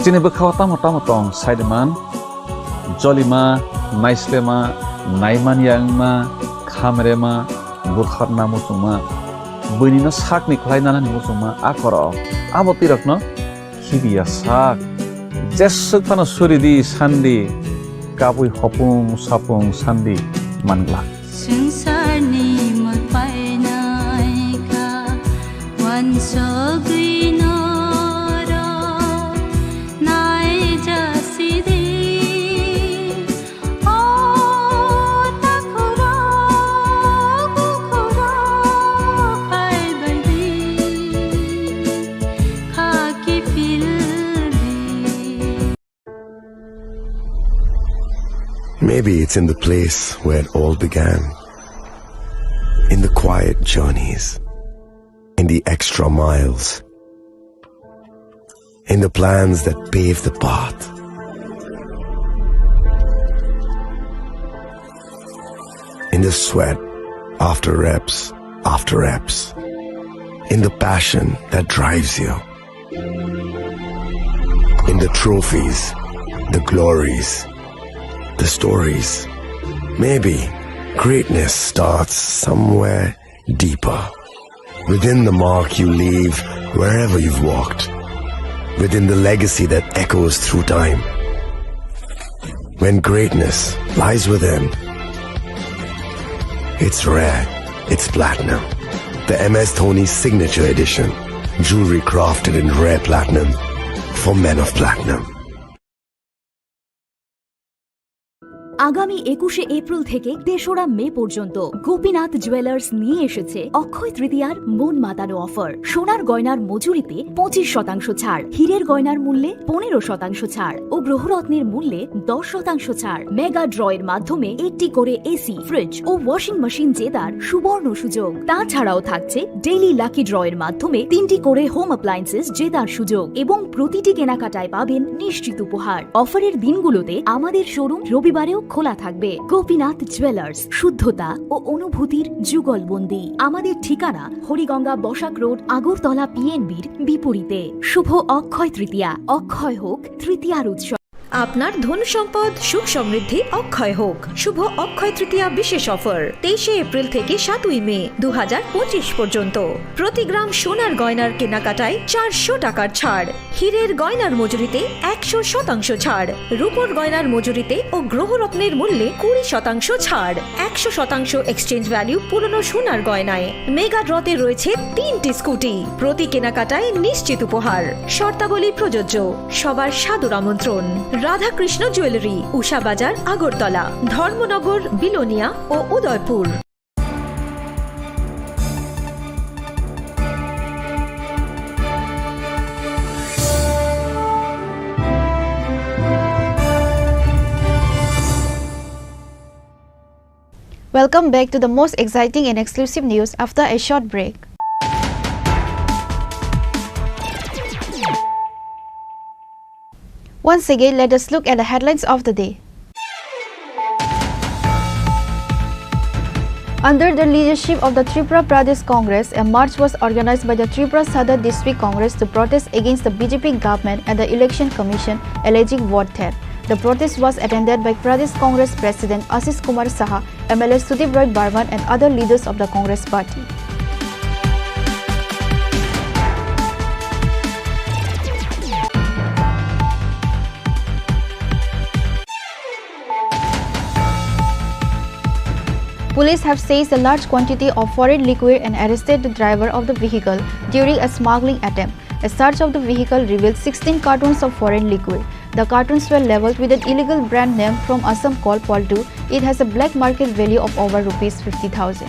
Chini bekhawa tamo tong saideman jolima naislema naiman yangma khamrema burkhatna musuma bunina sakni khlainana ni musuma akoro aboti rakno khibiya sak jesuk phano suridi sandi kabui hopung sapung sandi mangla Sungsarni mapainai ka wansogui Maybe it's in the place where it all began, in the quiet journeys, in the extra miles, in the plans that pave the path. In the sweat after reps, in the passion that drives you, in the trophies, the glories, the stories. Maybe greatness starts somewhere deeper, within the mark you leave wherever you've walked, within the legacy that echoes through time. When greatness lies within, it's rare, it's platinum. The MS Dhoni Signature Edition, jewelry crafted in rare platinum for men of platinum. আগামী 21শে April থেকে 3রা মে পর্যন্ত Gopinath jewellers নিয়ে এসেছে অক্ষয় তৃতীয়ার মন মাতানো offer. সোনার গয়নার মজুরিতে 25% ছাড়, হীরের গয়নার মূল্যে 15% ছাড় ও গ্রহরত্নের মূল্যে 10% ছাড়। মেগা ড্রয়ের মাধ্যমে একটি করে এসি, ফ্রিজ ও ওয়াশিং মেশিন জেতার সুবর্ণ সুযোগ। তাছাড়াও থাকছে ডেইলি লাকি ড্রয়ের মাধ্যমে 3টি করে হোম অ্যাপ্লায়েন্সেস জেতার সুযোগ এবং প্রতিটি কেনাকাটায় পাবেন নিশ্চিত উপহার। অফারের দিনগুলোতে আমাদের শোরুম রবিবারেও খোলা থাকবে। গোপীনাথ জুয়েলার্স, শুদ্ধতা ও অনুভূতির যুগলবন্দি। আমাদের ঠিকানা হরিগঙ্গা বসাক রোড, আগরতলা পিএনবির বিপরীতে। শুভ অক্ষয় তৃতীয়া, অক্ষয় হোক তৃতীয়ার উৎসব। আপনার ধন সম্পদ সুখ সমৃদ্ধি অক্ষয় হোক। শুভ অক্ষয় তৃতীয়া বিশেষ অফার 23শে এপ্রিল থেকে 7ই মে 2025 পর্যন্ত। প্রতি গ্রাম সোনার গয়নার কেনাকাটায় 400 টাকার ছাড়, হীরের গয়নার মজুরিতে 100% ছাড়, রূপোর গয়নার মজুরিতে ও গ্রহরত্নের মূল্যে 20% ছাড়, 100% এক্সচেঞ্জ ভ্যালু পুরনো সোনার গয়নায়। মেগা ড্রতে রয়েছে 3টি স্কুটি, প্রতি কেনাকাটায় নিশ্চিত উপহার। শর্তাবলী প্রযোজ্য। সবার সাদর আমন্ত্রণ। রাধাকৃষ্ণ জুয়েলারি, উষা বাজার, আগরতলা, ধর্মনগর, বিলোনিয়া ও Udaipur. Welcome back to the most exciting and exclusive news after a short break. Once again, let us look at the headlines of the day. Under the leadership of the Tripura Pradesh Congress, a march was organized by the Tripura Sadar District Congress to protest against the BJP government and the Election Commission alleging vote theft. The protest was attended by Pradesh Congress President Ashish Kumar Saha, MLA Sudip Roy Barman and other leaders of the Congress party. Police have seized a large quantity of foreign liquid and arrested the driver of the vehicle during a smuggling attempt. A search of the vehicle revealed 16 cartons of foreign liquid. The cartons were labelled with an illegal brand name from Assam called Poltu. It has a black market value of over ₹50,000.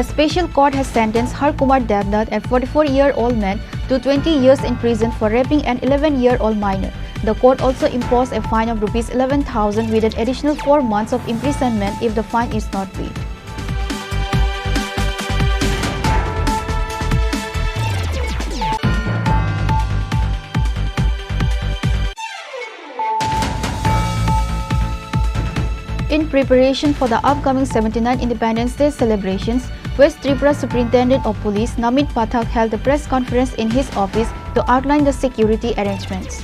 A special court has sentenced Har Kumar Devnath, a 44-year-old man, to 20 years in prison for raping an 11-year-old minor. The court also imposed a fine of ₹11,000 with an additional 4 months of imprisonment if the fine is not paid. In preparation for the upcoming 79 Independence Day celebrations, West Tripura Superintendent of Police Namit Pathak held a press conference in his office to outline the security arrangements.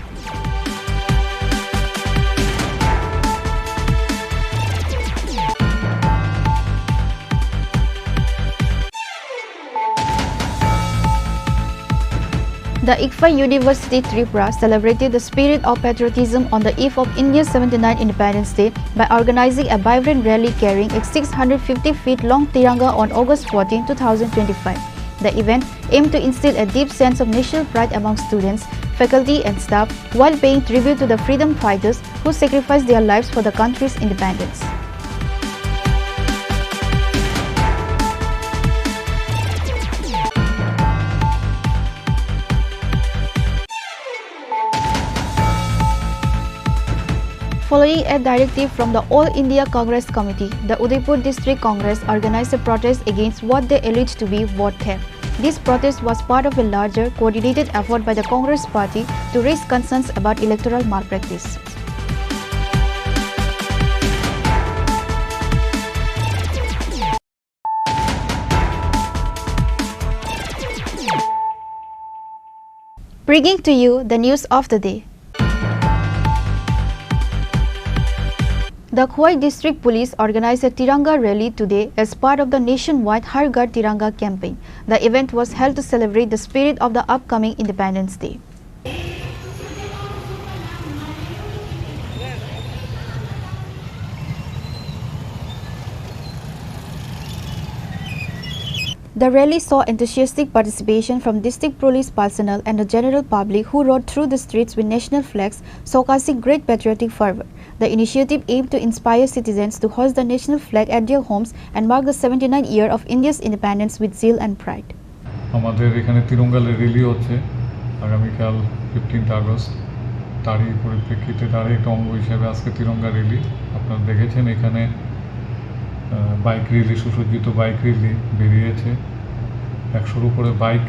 The ICFA University Tripura celebrated the spirit of patriotism on the eve of India's 79th Independence Day by organizing a vibrant rally carrying a 650 feet long Tiranga on August 14, 2025. The event aimed to instill a deep sense of national pride among students, faculty and staff while paying tribute to the freedom fighters who sacrificed their lives for the country's independence. Following a directive from the All India Congress Committee, the Udaipur District Congress organized a protest against what they alleged to be vote theft. This protest was part of a larger, coordinated effort by the Congress party to raise concerns about electoral malpractice. Bringing to you the news of the day. The Khowai District Police organized a Tiranga rally today as part of the nationwide Har Ghar Tiranga campaign. The event was held to celebrate the spirit of the upcoming Independence Day. The rally saw enthusiastic participation from district police personnel and the general public who rode through the streets with national flags, showcasing great patriotic fervor. The initiative aimed to inspire citizens to hoist the national flag at their homes and mark the 79th year of India's independence with zeal and pride. আমাদের এখানে Tiranga rally হচ্ছে আগামীকাল 15 August, তারই পরিপ্রেক্ষিতে তারই একটা অঙ্গ হিসেবে আজকে তিরঙ্গা র্যালি আপনারা দেখেছেন। এখানে বাইক র্যালি, সুসজ্জিত বাইক র্যালি বেরিয়েছে, 100-র উপরে বাইক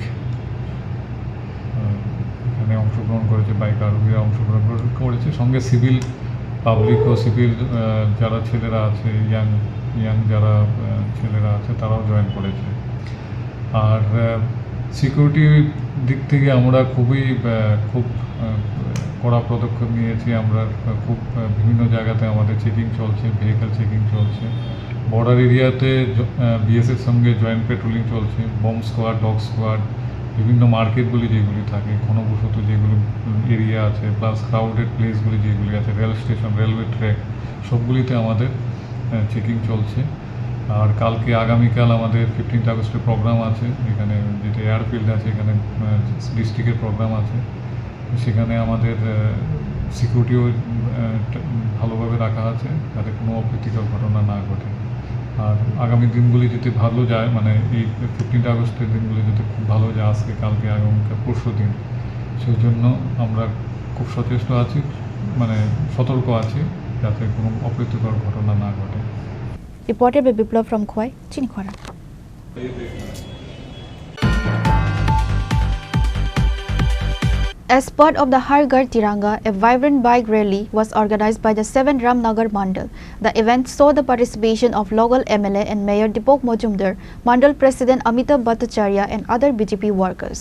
এখানে অংশগ্রহণ করেছে, বাইক আরোহীরা অংশগ্রহণ করেছে, সঙ্গে সিভিল পাবলিক ও সিভিল যারা ছেলেরা আছে, ইয়াং যারা ছেলেরা আছে তারাও জয়েন করেছে। আর সিকিউরিটির দিক থেকে আমরা খুব কড়া পদক্ষেপ নিয়েছি। আমরা খুব বিভিন্ন জায়গাতে আমাদের চেকিং চলছে, ভেহিক্যাল চেকিং চলছে। বর্ডার এরিয়াতে বিএসএফ সঙ্গে জয়েন্ট পেট্রোলিং চলছে, বম্ব স্কোয়াড, ডগ স্কোয়াড, বিভিন্ন মার্কেটগুলি যেগুলি থাকে, ঘনবসত যেগুলো এরিয়া আছে, প্লাস ক্রাউডেড প্লেসগুলি যেগুলি আছে, রেল স্টেশন, রেলওয়ে ট্র্যাক, সবগুলিতে আমাদের চেকিং চলছে। আর আগামীকাল আমাদের 15 আগস্টের প্রোগ্রাম আছে, এখানে যেটা এয়ারফিল্ড আছে, এখানে ডিস্ট্রিক্টের প্রোগ্রাম আছে, সেখানে আমাদের সিকিউরিটিও ভালোভাবে রাখা আছে যাতে কোনো অপ্রীতিকর ঘটনা না ঘটে। আর আগামী দিনগুলি যদি ভালো যায়, মানে এই 15 আগস্টের দিনগুলি যদি খুব ভালো যায়, আজকে কালকে আগামীকাল পরশু দিন, সেই জন্য আমরা খুব সচেষ্ট আছি, মানে সতর্ক আছি যাতে কোনো অপ্রীতিকর ঘটনা না ঘটে। Reported by Biplav from Khwai, Chini Khorang. As part of the Har Ghar Tiranga, a vibrant bike rally was organized by the 7 Ramnagar Mandal. The event saw the participation of local MLA and Mayor Deepak Majumdar, Mandal President Amitabh Bhattacharya and other BJP workers.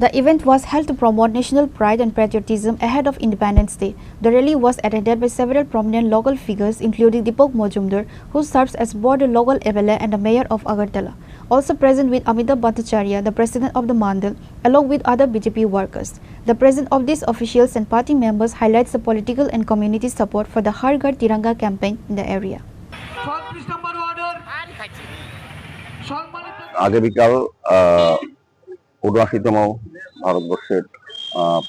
The event was held to promote national pride and patriotism ahead of Independence Day. The rally was attended by several prominent local figures including Deepak Majumdar, who serves as both the local MLA and the mayor of Agartala. Also present with Amitabh Bhattacharya, the president of the Mandal, along with other BJP workers. The presence of these officials and party members highlights the political and community support for the Har Ghar Tiranga campaign in the area. আগামীকাল ৭৯তম ভারতবর্ষের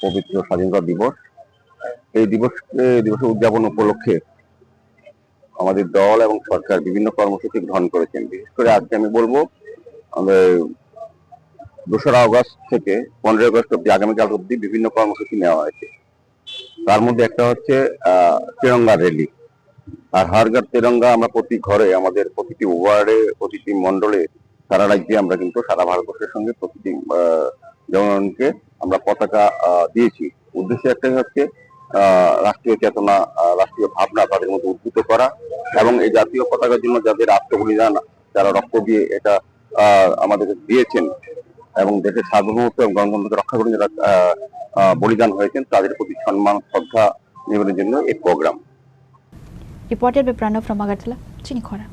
পবিত্র স্বাধীনতা দিবস। এই দিবসের উদযাপন উপলক্ষে আমাদের দল এবং সরকার বিভিন্ন কর্মসূচি গ্রহণ করেছেন। বিশেষ করে আজকে আমি বলবো আমাদের ২রা আগস্ট থেকে ১৫ আগস্ট অব্দি, আগামীকাল অব্দি বিভিন্ন কর্মসূচি নেওয়া হয়েছে। তার মধ্যে একটা হচ্ছে তিরঙ্গা র্যালি। আর হার ঘর তিরঙ্গা আমরা প্রতি ঘরে, আমাদের প্রতিটি ওয়ার্ডে, প্রতিটি মন্ডলে, সারা রাজ্যে আমরা কিন্তু সারা ভারতবর্ষের সঙ্গে প্রতিটি জনগণকে আমরা পতাকা দিয়েছি। উদ্দেশ্য একটাই হচ্ছে রাষ্ট্রীয় চেতনা, রাষ্ট্রীয় ভাবনা তাদের মধ্যে উদ্ভূত করা এবং এই জাতীয় পতাকার জন্য যাদের আত্মবলিদান, যারা রক্ত দিয়ে এটা আমাদের দিয়েছেন এবং দেশের সার্বভৌমত্ব এবং গণতন্ত্রকে রক্ষা করে যারা বলিদান হয়েছেন, তাদের প্রতি সম্মান শ্রদ্ধা নিবেদনের জন্য এই programme. Reported by Pranav from Agartala, Chini Khorang.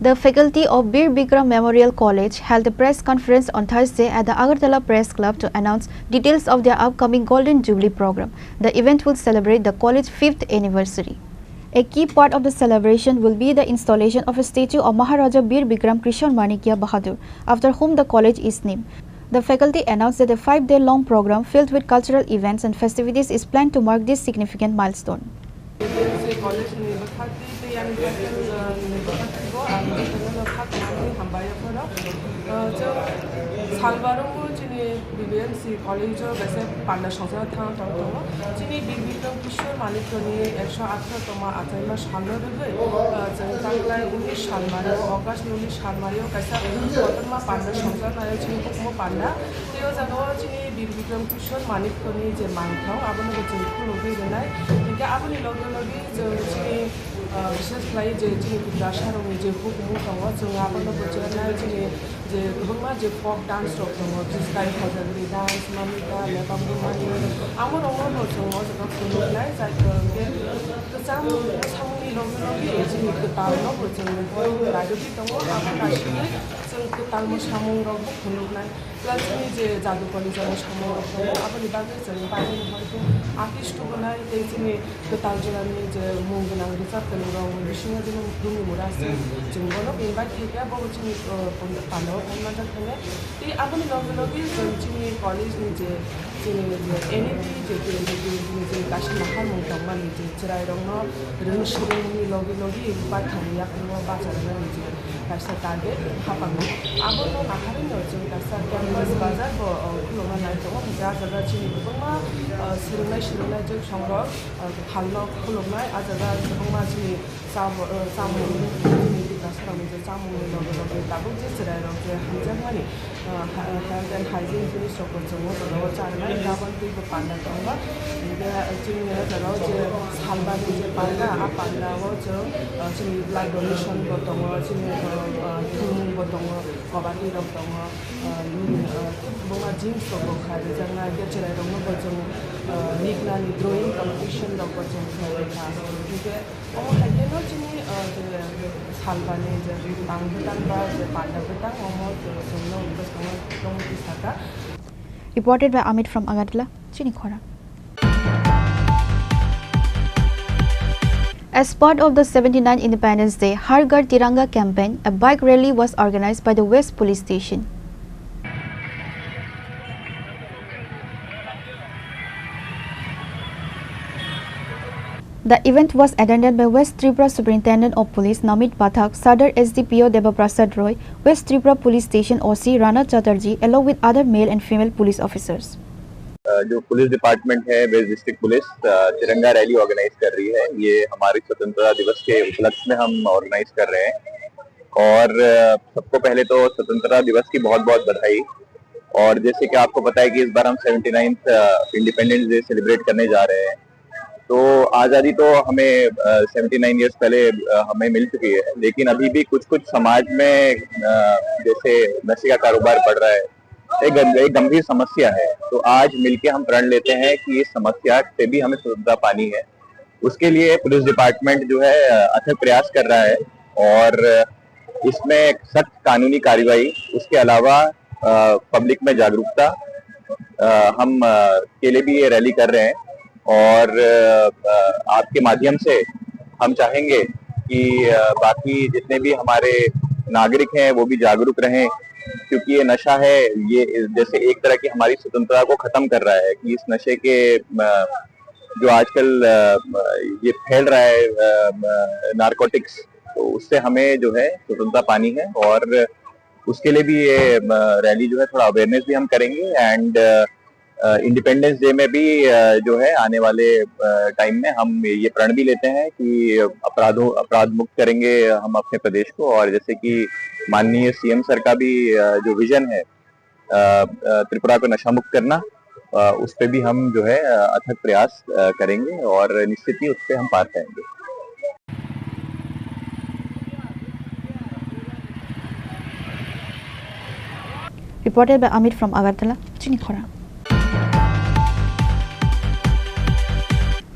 The faculty of Bir Bikram Memorial College held a press conference on Thursday at the Agartala Press Club to announce details of their upcoming Golden Jubilee program. The event will celebrate the college's 5th anniversary. A key part of the celebration will be the installation of a statue of Maharaja Bir Bikram Krishna Manikya Bahadur, after whom the college is named. The faculty announced that a 5-day-long program filled with cultural events and festivities is planned to mark this significant milestone. 살바롱고 지니 BBMC college বেসে পান্ডা সংসদ থাং থাং 지니 বিবিক্রম কিশোর মানিকনি 118তম আচার্য সামনে জনতাংলাই 19 সাল Mario August 19 সাল Mario কাইসা প্রথমা পান্ডা সংসদ নায় 지니 কুকমো পান্ডা তেও জানো 지니 বিবিক্রম কিশোর মানিকনি যে মানথাও আবনো যে খুলুবি দেনাই ইকা আবনি লগে লগে 지니 বিশেষ লাই যে 지니 বিদাশারনি যে হুকমো দङ जों আবনো বজনাय 지니 যে গোমা যে ফক ডান্স দङ ডিসকাই হজাগরি ডান্স মামিকা লেবামু মানি আমর অমর দङ जों খুলুবলাই যাই গে চাম সামনি लगे जोंनि गोतालनो जों बयबो रायजोफोर दङ आबाद गासिबो जों गोतालनो सामुंराव खुलुमनाय प्लास जोंनि जे जादुकरनि जों सामुंराव दङ आबादनि बागै जों बायदि हयथ' आर्टिस्ट बनाय बे जोंनि गोताल जिल्लानि जे मुं गोनां रोजाबगिरि दं बिसोरनो जों दुनि मुरासि जों बनो इनभाइट खालामो बाबो जोंनि पानाव थांना थाखाय बे आबादनि लगे जों जोंनि कलेजनि जे जोंनि एनइपि जे जोंनि गासिबो नाखार मुं दंमोन जे जिरायरंनो रोंसिरोंनि लगे बाथानिया खुनु बाजारानो जे गासिबो टार्गेट हाबांनो आबादनो नाखारिनो जों गासिबो कैंपास बाजार खुलुमना नाय दङ जाजागा जोंनि गोबां सोलोंनाय जों संग्र हालनो खुलुमनाय आजागा गोबां जोंनि जामुंनि गासैरावनो जे जामुंनि लगे दाबो जे जिरायरं जे हामजामानि हेल्थ एंड हाइजीन जिनिसफोरखौ जोङो गोलाव जानाय गाबोन फैबो पान्डा दङ बे जोंनि जायगायाव जे सालबानि जे पान्डा आ पान्डायाव जोंनि ब्लाड डनेसनबो दङ जोंनि थुमुंबो दङ कबादि दं दङ गोबां जिनिसफोरखौ खायो जोंना बे जिरायरंनोबो जों लिगनानि ड्रयिं कम्पिटिशन दंबो जों खायखा बे अहायनो जोंनि जे सालबानि जे गोदान बा जे पान्डा गोदान जोंनो गोसोखांनो दं बिसाका. Reported by Amit from Agartala, Chini Khorang. As part of the 79th Independence Day Har Ghar Tiranga campaign, a bike rally was organized by the West Police Station. The event was attended by West Tripura Superintendent of Police Namit Pathak, Sadar SDPO Debaprasad Roy, West Tripura Police Station OC Rana Chatterjee, along with other male and female police officers. जो police department है waste district police तिरंगा rally organise कर रही है। ये हमारे स्वतंत्रता दिवस के उपलक्ष्य में हम ऑर्गेनाइज कर रहे हैं और सबको पहले तो स्वतंत्रता दिवस की बहुत बहुत बधाई। और जैसे कि आपको पता है कि इस बार हम 79th इंडिपेंडेंस डे सेलिब्रेट करने जा रहे हैं। तो आज़ादी तो हमें 79 ईयर्स पहले हमें मिल चुकी है, लेकिन अभी भी कुछ समाज में जैसे नशे का कारोबार बढ़ रहा है, एक गंभीर समस्या है। तो आज मिलके हम प्रण लेते हैं कि इस समस्या से भी हमें स्वतंत्रता पानी है। उसके लिए पुलिस डिपार्टमेंट जो है अथक प्रयास कर रहा है और इसमें सख्त कानूनी कार्रवाई, उसके अलावा पब्लिक में जागरूकता हम के लिए भी ये रैली कर रहे हैं। और आपके माध्यम से हम चाहेंगे कि बाकी जितने भी हमारे नागरिक हैं वो भी जागरूक रहें, क्योंकि ये नशा है, ये जैसे एक तरह की हमारी स्वतंत्रता को खत्म कर रहा है। कि इस नशे के जो आजकल ये फैल रहा है नारकोटिक्स, तो उससे हमें जो है स्वतंत्रता पानी है। और उसके लिए भी ये रैली जो है थोड़ा अवेयरनेस भी हम करेंगे एंड इंडिपेंडेंस डे में भी जो है आने वाले टाइम में हम ये प्रण भी लेते हैं कि अपराध मुक्त करेंगे हम अपने प्रदेश को। और जैसे कि माननीय सीएम सर का भी जो विजन है त्रिपुरा को नशा मुक्त करना, उस पे भी हम जो है अथक प्रयास करेंगे और निश्चित ही उस पे हम पार करेंगे। Reported by Amit from Agartala, Chini Khorang.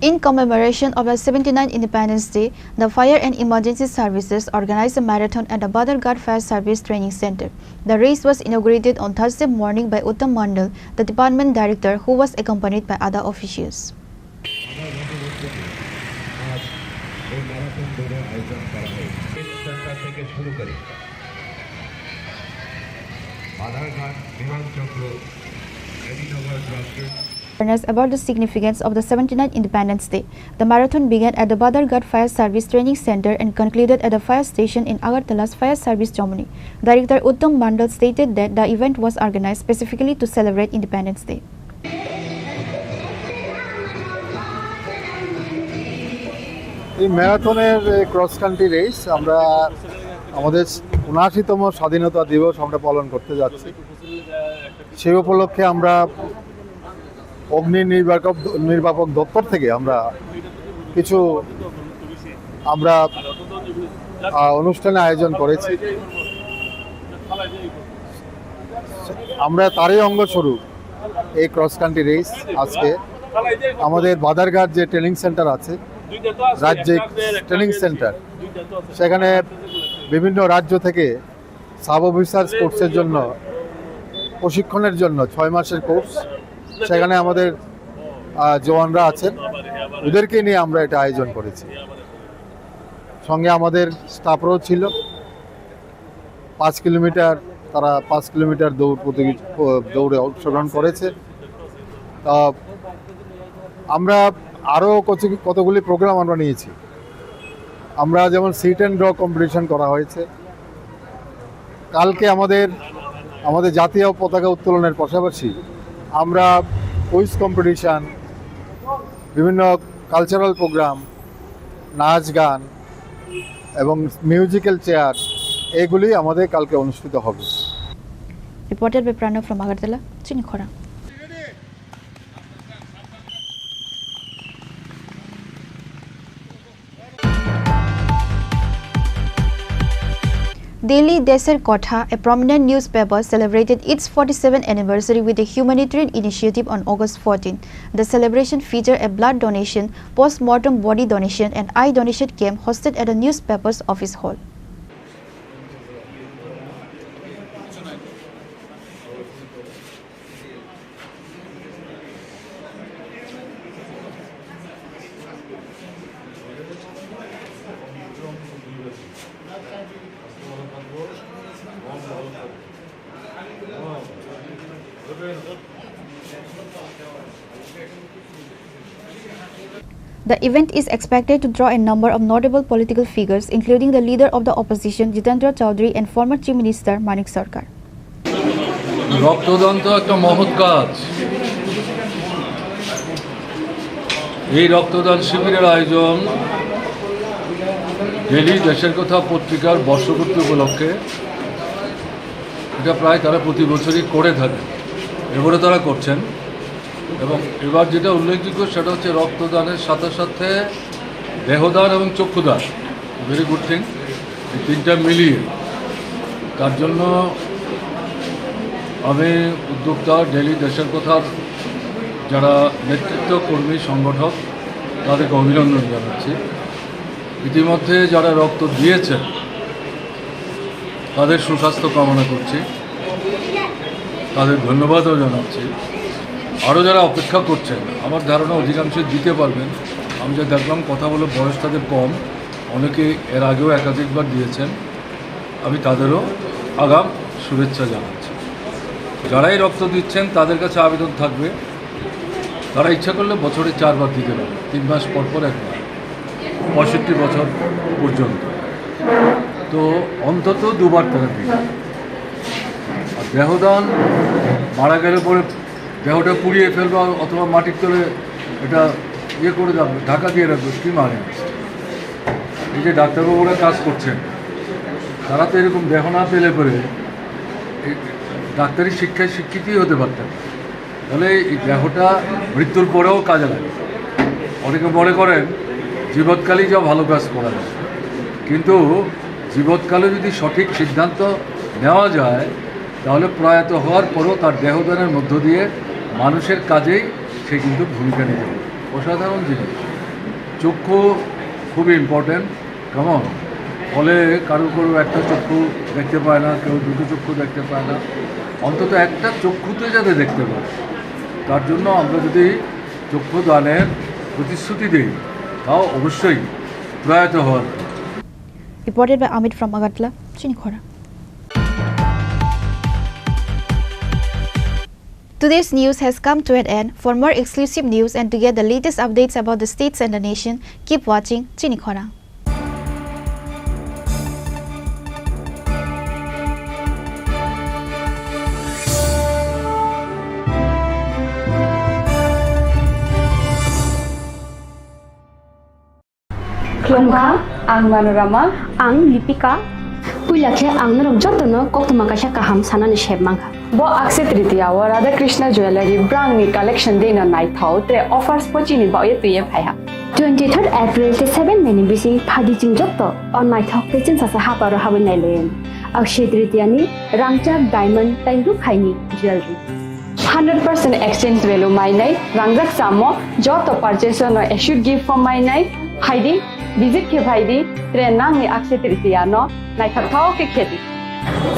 In commemoration of the 79th Independence Day, the Fire and Emergency Services organized a marathon at the Badarghat Fire Service Training Center. The race was inaugurated on Thursday morning by Uttam Mandal, the department director, who was accompanied by other officials. Awareness about the significance of the 79th Independence Day. The marathon began at the Badarghat Fire Service Training Center and concluded at the fire station in Agartala's Fire Service Germany. Director Uttam Mandal stated that the event was organized specifically to celebrate Independence Day. এই ম্যারাথনের cross country race আমরা আমাদের ৭৯তম স্বাধীনতা দিবস আমরা পালন করতে যাচ্ছি। সেই উপলক্ষে আমরা অগ্নি নির্বাপক দপ্তর থেকে আমরা কিছু অনুষ্ঠানে আয়োজন করেছি। আমরা তারই অঙ্গস্বরূপ এই ক্রস কান্ট্রি রেস আজকে আমাদের বাদারঘাট যে ট্রেনিং সেন্টার আছে রাজ্যিক ট্রেনিং সেন্টার, সেখানে বিভিন্ন রাজ্য থেকে সাব অফিসার কোর্সের জন্য প্রশিক্ষণের জন্য 6 মাসের কোর্স, সেখানে আমাদের জওয়ানরা আছেন, ওদেরকে নিয়ে আমরা এটা আয়োজন করেছি। সঙ্গে আমাদের স্টাফরাও ছিল। 5 কিলোমিটার তারা 5 কিলোমিটার দৌড়ে অংশগ্রহণ করেছে। তা আমরা আরও কতগুলি প্রোগ্রাম আমরা নিয়েছি। আমরা যেমন সিট অ্যান্ড ড্র কম্পিটিশন করা হয়েছে। কালকে আমাদের জাতীয় পতাকা উত্তোলনের পাশাপাশি আমরা কুইজ কম্পিটিশান, বিভিন্ন কালচারাল প্রোগ্রাম, নাচ গান এবং মিউজিক্যাল চেয়ার, এগুলি আমাদের কালকে অনুষ্ঠিত হবে। Reported by Pranav from Agartala, Chini Khorang. Daily Desher Kotha, a prominent newspaper, celebrated its 47th anniversary with a humanitarian initiative on August 14. The celebration featured a blood donation, post-mortem body donation and eye donation camp hosted at the newspaper's office hall. The event is expected to draw a number of notable political figures, including the leader of the opposition, Jitendra Chaudhary, and former Chief Minister Manik Sarkar. রক্তদান তো একটা মহৎ কাজ। এই রক্তদান শিবিরের আয়োজন daily দেশের কথা পত্রিকার বর্ষপূর্তি উপলক্ষে, এটা প্রায় তারা প্রতি বছরই করে থাকে, এবারে তারা করছেন। এবং এবার যেটা উল্লেখযোগ্য সেটা হচ্ছে রক্তদানের সাথে সাথে দেহদান এবং চক্ষুদান, ভেরি গুড থিং, এই তিনটা মিলিয়ে। তার জন্য আমি উদ্যোক্তা ডেলি দেশের কথার যারা নেতৃত্ব কর্মী সংগঠক তাদেরকে অভিনন্দন জানাচ্ছি। ইতিমধ্যে যারা রক্ত দিয়েছেন তাদের সুস্বাস্থ্য কামনা করছি, তাদের ধন্যবাদও জানাচ্ছি। আরও যারা অপেক্ষা করছেন, আমার ধারণা অধিকাংশই দিতে পারবেন। আমি যা দেখলাম কথা বলে বয়স তাদের কম, অনেকে এর আগেও একাধিকবার দিয়েছেন, আমি তাদেরও আগাম শুভেচ্ছা জানাচ্ছি। যারাই রক্ত দিচ্ছেন তাদের কাছে আবেদন থাকবে, তারা ইচ্ছা করলে বছরে 4 বার দিতে পারে, 3 মাস পর পর একবার, 65 বছর পর্যন্ত, তো অন্তত 2 বার তারা দিবে। আর দেহদান মারা গেলে পরে দেহটা পুড়িয়ে ফেলবে অথবা মাটির তলে এটা করে যাবে, ঢাকা দিয়ে রাখবে, কী মানে? এই যে ডাক্তারবাবুরা কাজ করছেন তারা তো এরকম দেহ না পেলে পরে ডাক্তারি শিক্ষায় শিক্ষিতই হতে পারতেন। তাহলে এই দেহটা মৃত্যুর পরেও কাজে লাগে। অনেকে মনে করেন জীবৎকালেই যা ভালো কাজ করা যায়, কিন্তু জীবৎকালে যদি সঠিক সিদ্ধান্ত নেওয়া যায় তাহলে প্রয়াত হওয়ার পরেও তার দেহদানের মধ্য দিয়ে মানুষের কাজেই সে কিন্তু ভূমিকা নিতে পারে। অসাধারণ জিনিস। চক্ষু খুবই ইম্পর্ট্যান্ট, কেমন? ফলে কারো একটা চক্ষু দেখতে পায় না, কেউ 2টো চক্ষু দেখতে পায় না, অন্তত একটা চক্ষুতে যাতে দেখতে পায়, তার জন্য আমরা যদি চক্ষু দানের প্রতিশ্রুতি দিই তাও অবশ্যই প্রয়াত হওয়ার। Reported by Amit from Agartala, Chini Khorang. Today's news has come to an end. For more exclusive news and to get the latest updates about the states and the nation, keep watching Chini Khorang. Klongha, ang Manorama, ang Lipika. Puilakhe ang narok jotono koktuma kaisa kaham sanani shebmangkha. Bo Akshaya Tritiya o Radha Krishna Jewelry brang ni collection dena naithau tre offers pochini baye tuye phaiha. 23rd April te 7 May ni bisi phadi jingjokto on naithau techin sasa haparo hawi nailen. Akshaya Tritiya ni rangchak diamond tainru khaini jewelry. 100% exchange value mainai rangjak samo joto purchase no issue gift for mainai Haidi, visit ke Haidi, trenang ni akse tritiano, nai khathao ke khedi.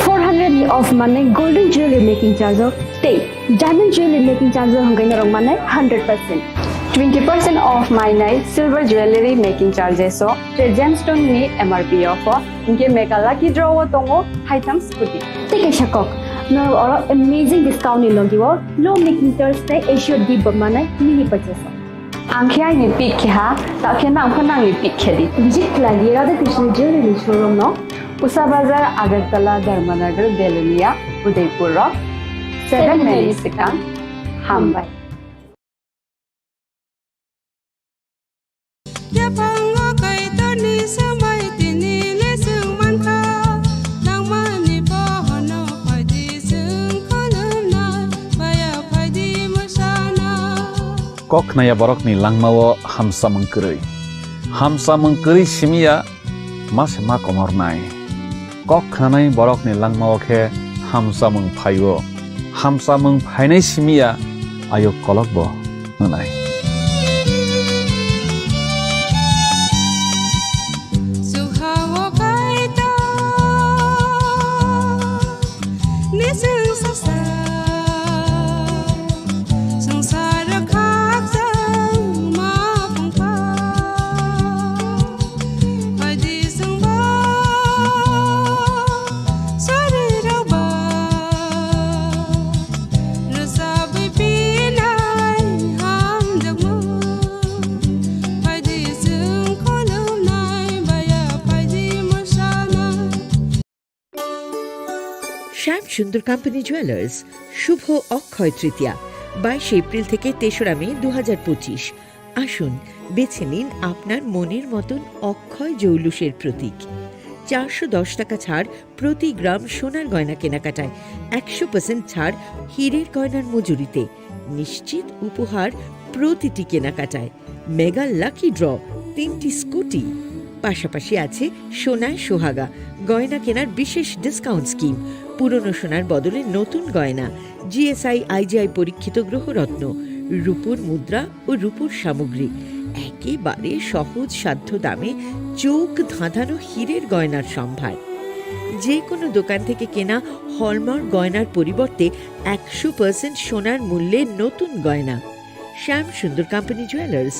400 of money golden jewelry making charge of stay. Diamond jewelry making charge of hangai narong money 100%. 20% off my night silver jewelry making charges so gemstone ni MRP offer inke mega lucky draw tongo items scooty. Take a shakok. No amazing discount in logiwo low making Thursday issue deep money mini purchase. Angkhya ni pick kha ta khena angkhana ni pick khedi. Visit lagi Radha Krishna jewelry showroom no Usa Bazar Agartala Dharmanagar Belunia Udaipur Rock 7 Mary Sikang Hambai. Kok naya borok ni langmawo hamsa mengkeri simia mas ma komor nai kok khanai borok ni langmawo khe hamsa mengphainai simia ayo kolok bo nanai সুন্দর company jewellers শুভ Akshaya Tritiya 22 April থেকে 3রা মে 2025 আসুন বেছে নিন আপনার মনের মতন অক্ষয় জৌলুসের প্রতীক 410 টাকা ছাড় প্রতি গ্রাম সোনার গয়না কেনাকাটায় 100% ছাড় হীরের গয়নার মজুরিতে নিশ্চিত উপহার প্রতিটি কেনাকাটায় মেগা লাকি ড্র 3টি স্কুটি পাশাপাশি আছে সোনায় সোহাগা গয়না কেনার বিশেষ ডিসকাউন্ট স্কিম পুরনো সোনার বদলে নতুন গয়না জিএসআই আইজিআই পরীক্ষিত গ্রহরত্ন রূপোর মুদ্রা ও রূপোর সামগ্রী একেবারে সহজ সাধ্য দামে চোখ ধাঁধানো হীরের গয়নার সম্ভার যে কোনো দোকান থেকে কেনা হলমার্ক গয়নার পরিবর্তে 100% সোনার মূল্যে নতুন গয়না শ্যাম সুন্দর কোম্পানি জুয়েলার্স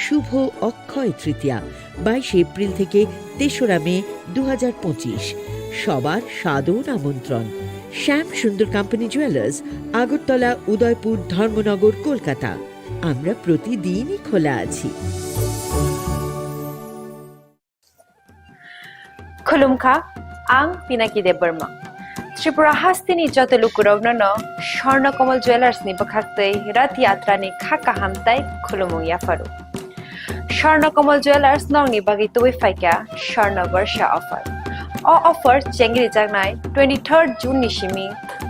শুভ অক্ষয় তৃতীয়া 22 এপ্রিল থেকে 3রা মে 2025 সবার সাদর আমন্ত্রণ শ্যাম সুন্দর কোম্পানি জুয়েলার্স আগরতলা উদয়পুর ধর্মনগর কলকাতা আমরা প্রতিদিনই খোলা আছি খুলুমখা আং পিনাকি দেববর্মা ত্রিপুরা হাস্তিনি যত লুকুরগ্ন স্বর্ণকমল জুয়েলার্স নি বখাস্তে রথ যাত্রা নি খাকা হামতাই খুলুমু ইয়াফারু স্বর্ণকমল জুয়েলার্স নংনি বাগি তুই ফাইকা স্বর্ণ বর্ষা offer offer chengri jagnai 23rd June nishimi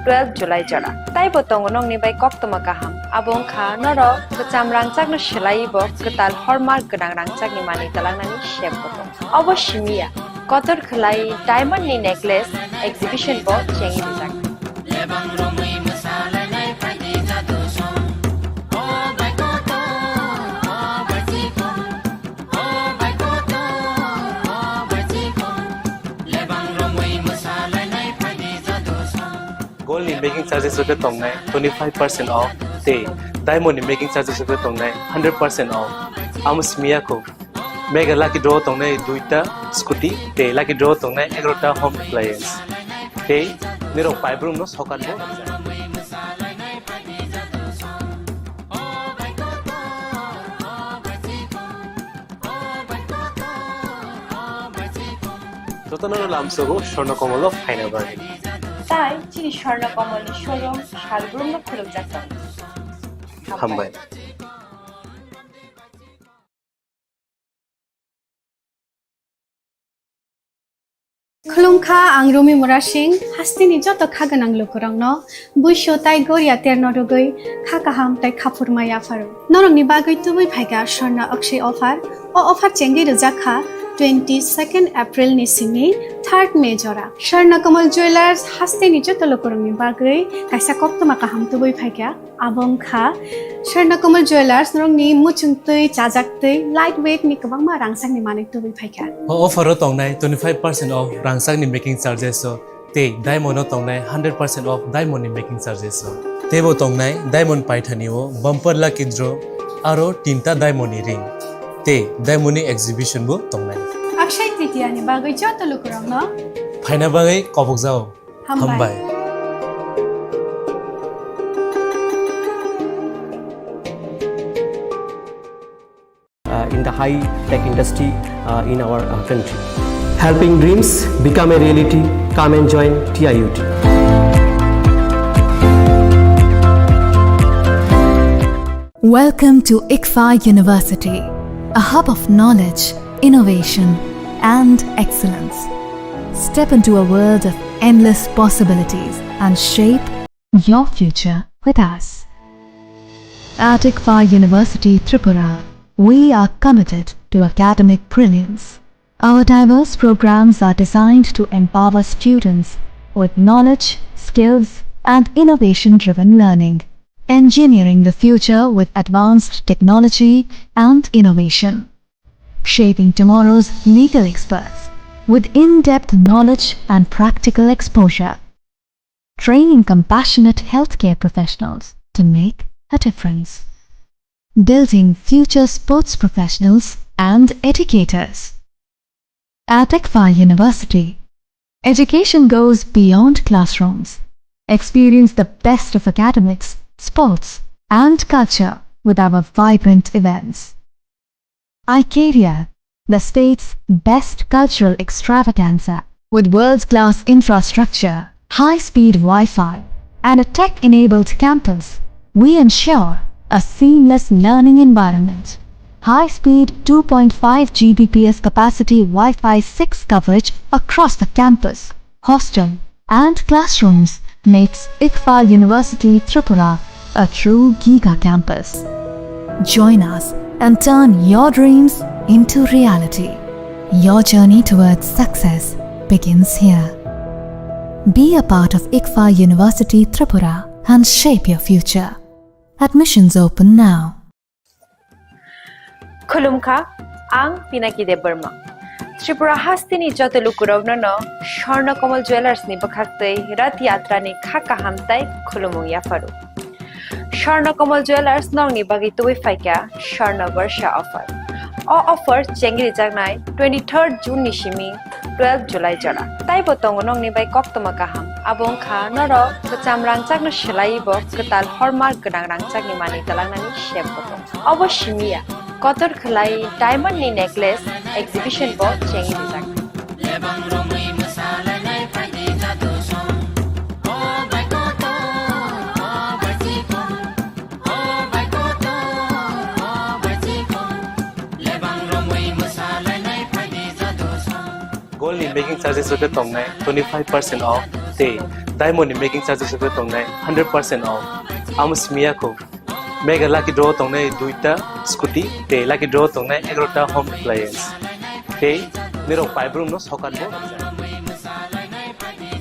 12 July jara tai botong nong ni bai koktoma kaham abong kha noro bacham rangchak no shelai bo ketal hallmark gadang rangchak ni mani talangnani shep botong oboshimiya kotor khlai diamond ni necklace exhibition bo chengri jagnai lebang romai masala nai phadi jadu so Gold in making charges rupiah tongnai 25% off te diamond in making charges rupiah tongnai 100% off amus miya ko mega lucky draw tongnai 2ta scooty te lucky draw tongnai 11ta home appliance te niro pipe room no sokat bo যতনার লামসগো Swarnakamal final বার্গেন তাই চিনি Swarnakamal showroom শালগ্রাম খুলুক যাচ্ছে হামবাই खुलुमखा आं रमि मुरा सिंह हास्तिनि जत खागोनां लोगोरांनो बुइसो ताइ गरिया तेरनो रुगै खाकाहाम ताइ खाफुरमाया फारु नरंनि बागै तुबै फाइगा स्वर्ణ अक्षय अफार ओ अफार चेंगि रजाखा 22 April ni simi 3rd May jora Sharna Kamal Jewelers haste ni joto lokorongni bagui kaisa koktoma kaham tubui phaikya abong kha Sharna Kamal Jewelers norongni muchungtui chajaktui lightweight ni kabangma rangsang ni manik tubui phaikya offer tongnai 25% off rangsang ni making charges so te diamond tongnai 100% off diamond ni making charges so tebo tongnai diamond paithani o bumper lucky draw aro tinta diamond ni ring te diamond ni exhibition bu tongnai Akshay Tritiya ni bagui joto lokorongno phaina bagai kobok jao hambai in the high tech industry in our country. Helping dreams become a reality. Come and join TIUT. Welcome to ICFA University, a hub of knowledge, innovation, and excellence. Step into a world of endless possibilities and shape your future with us. At ICFA University Tripura, we are committed to academic brilliance. Our diverse programs are designed to empower students with knowledge, skills, and innovation-driven learning, engineering the future with advanced technology and innovation, shaping tomorrow's legal experts with in-depth knowledge and practical exposure, training compassionate healthcare professionals to make a difference, building future sports professionals and educators. At ICFA University, education goes beyond classrooms. Experience the best of academics, sports, and culture with our vibrant events. Icaria, the state's best cultural extravaganza, with world-class infrastructure, high-speed Wi-Fi, and a tech-enabled campus, we ensure a seamless learning environment. High-speed 2.5 Gbps capacity Wi-Fi 6 coverage across the campus, hostel, and classrooms makes ICFA University Tripura a true giga campus. Join us and turn your dreams into reality. Your journey towards success begins here. Be a part of ICFA University Tripura and shape your future. Admissions open now. Khulumkha ang Pinaki Debarma Tripura hastini joto lukurogno no Sharna Kamal Jewelers ni bakhaktei rat yatra ni khaka hamtai khulumung yafaru Sharna Kamal Jewelers nong ni bagi tui faika Sharna Varsha offer o offer chengri jagnai 23rd June ni shimi 12 July jara tai botong nong ni bai koktoma kaham abong kha noro kacham rangchak no shelai bo ketal hallmark ganang rangchak ni mani talangnani shep botong obo shimiya Kotor khlai diamond ni necklace exhibition bo chengi dijak Gold in making charges of the tongnai 25% off. Te diamond in making charges of the tongnai 100% off. Amus miyako. Mega lucky draw tongnai duita scooty. Te lucky draw tongnai 11 home appliance. Te nirong 5 room no sokan bo.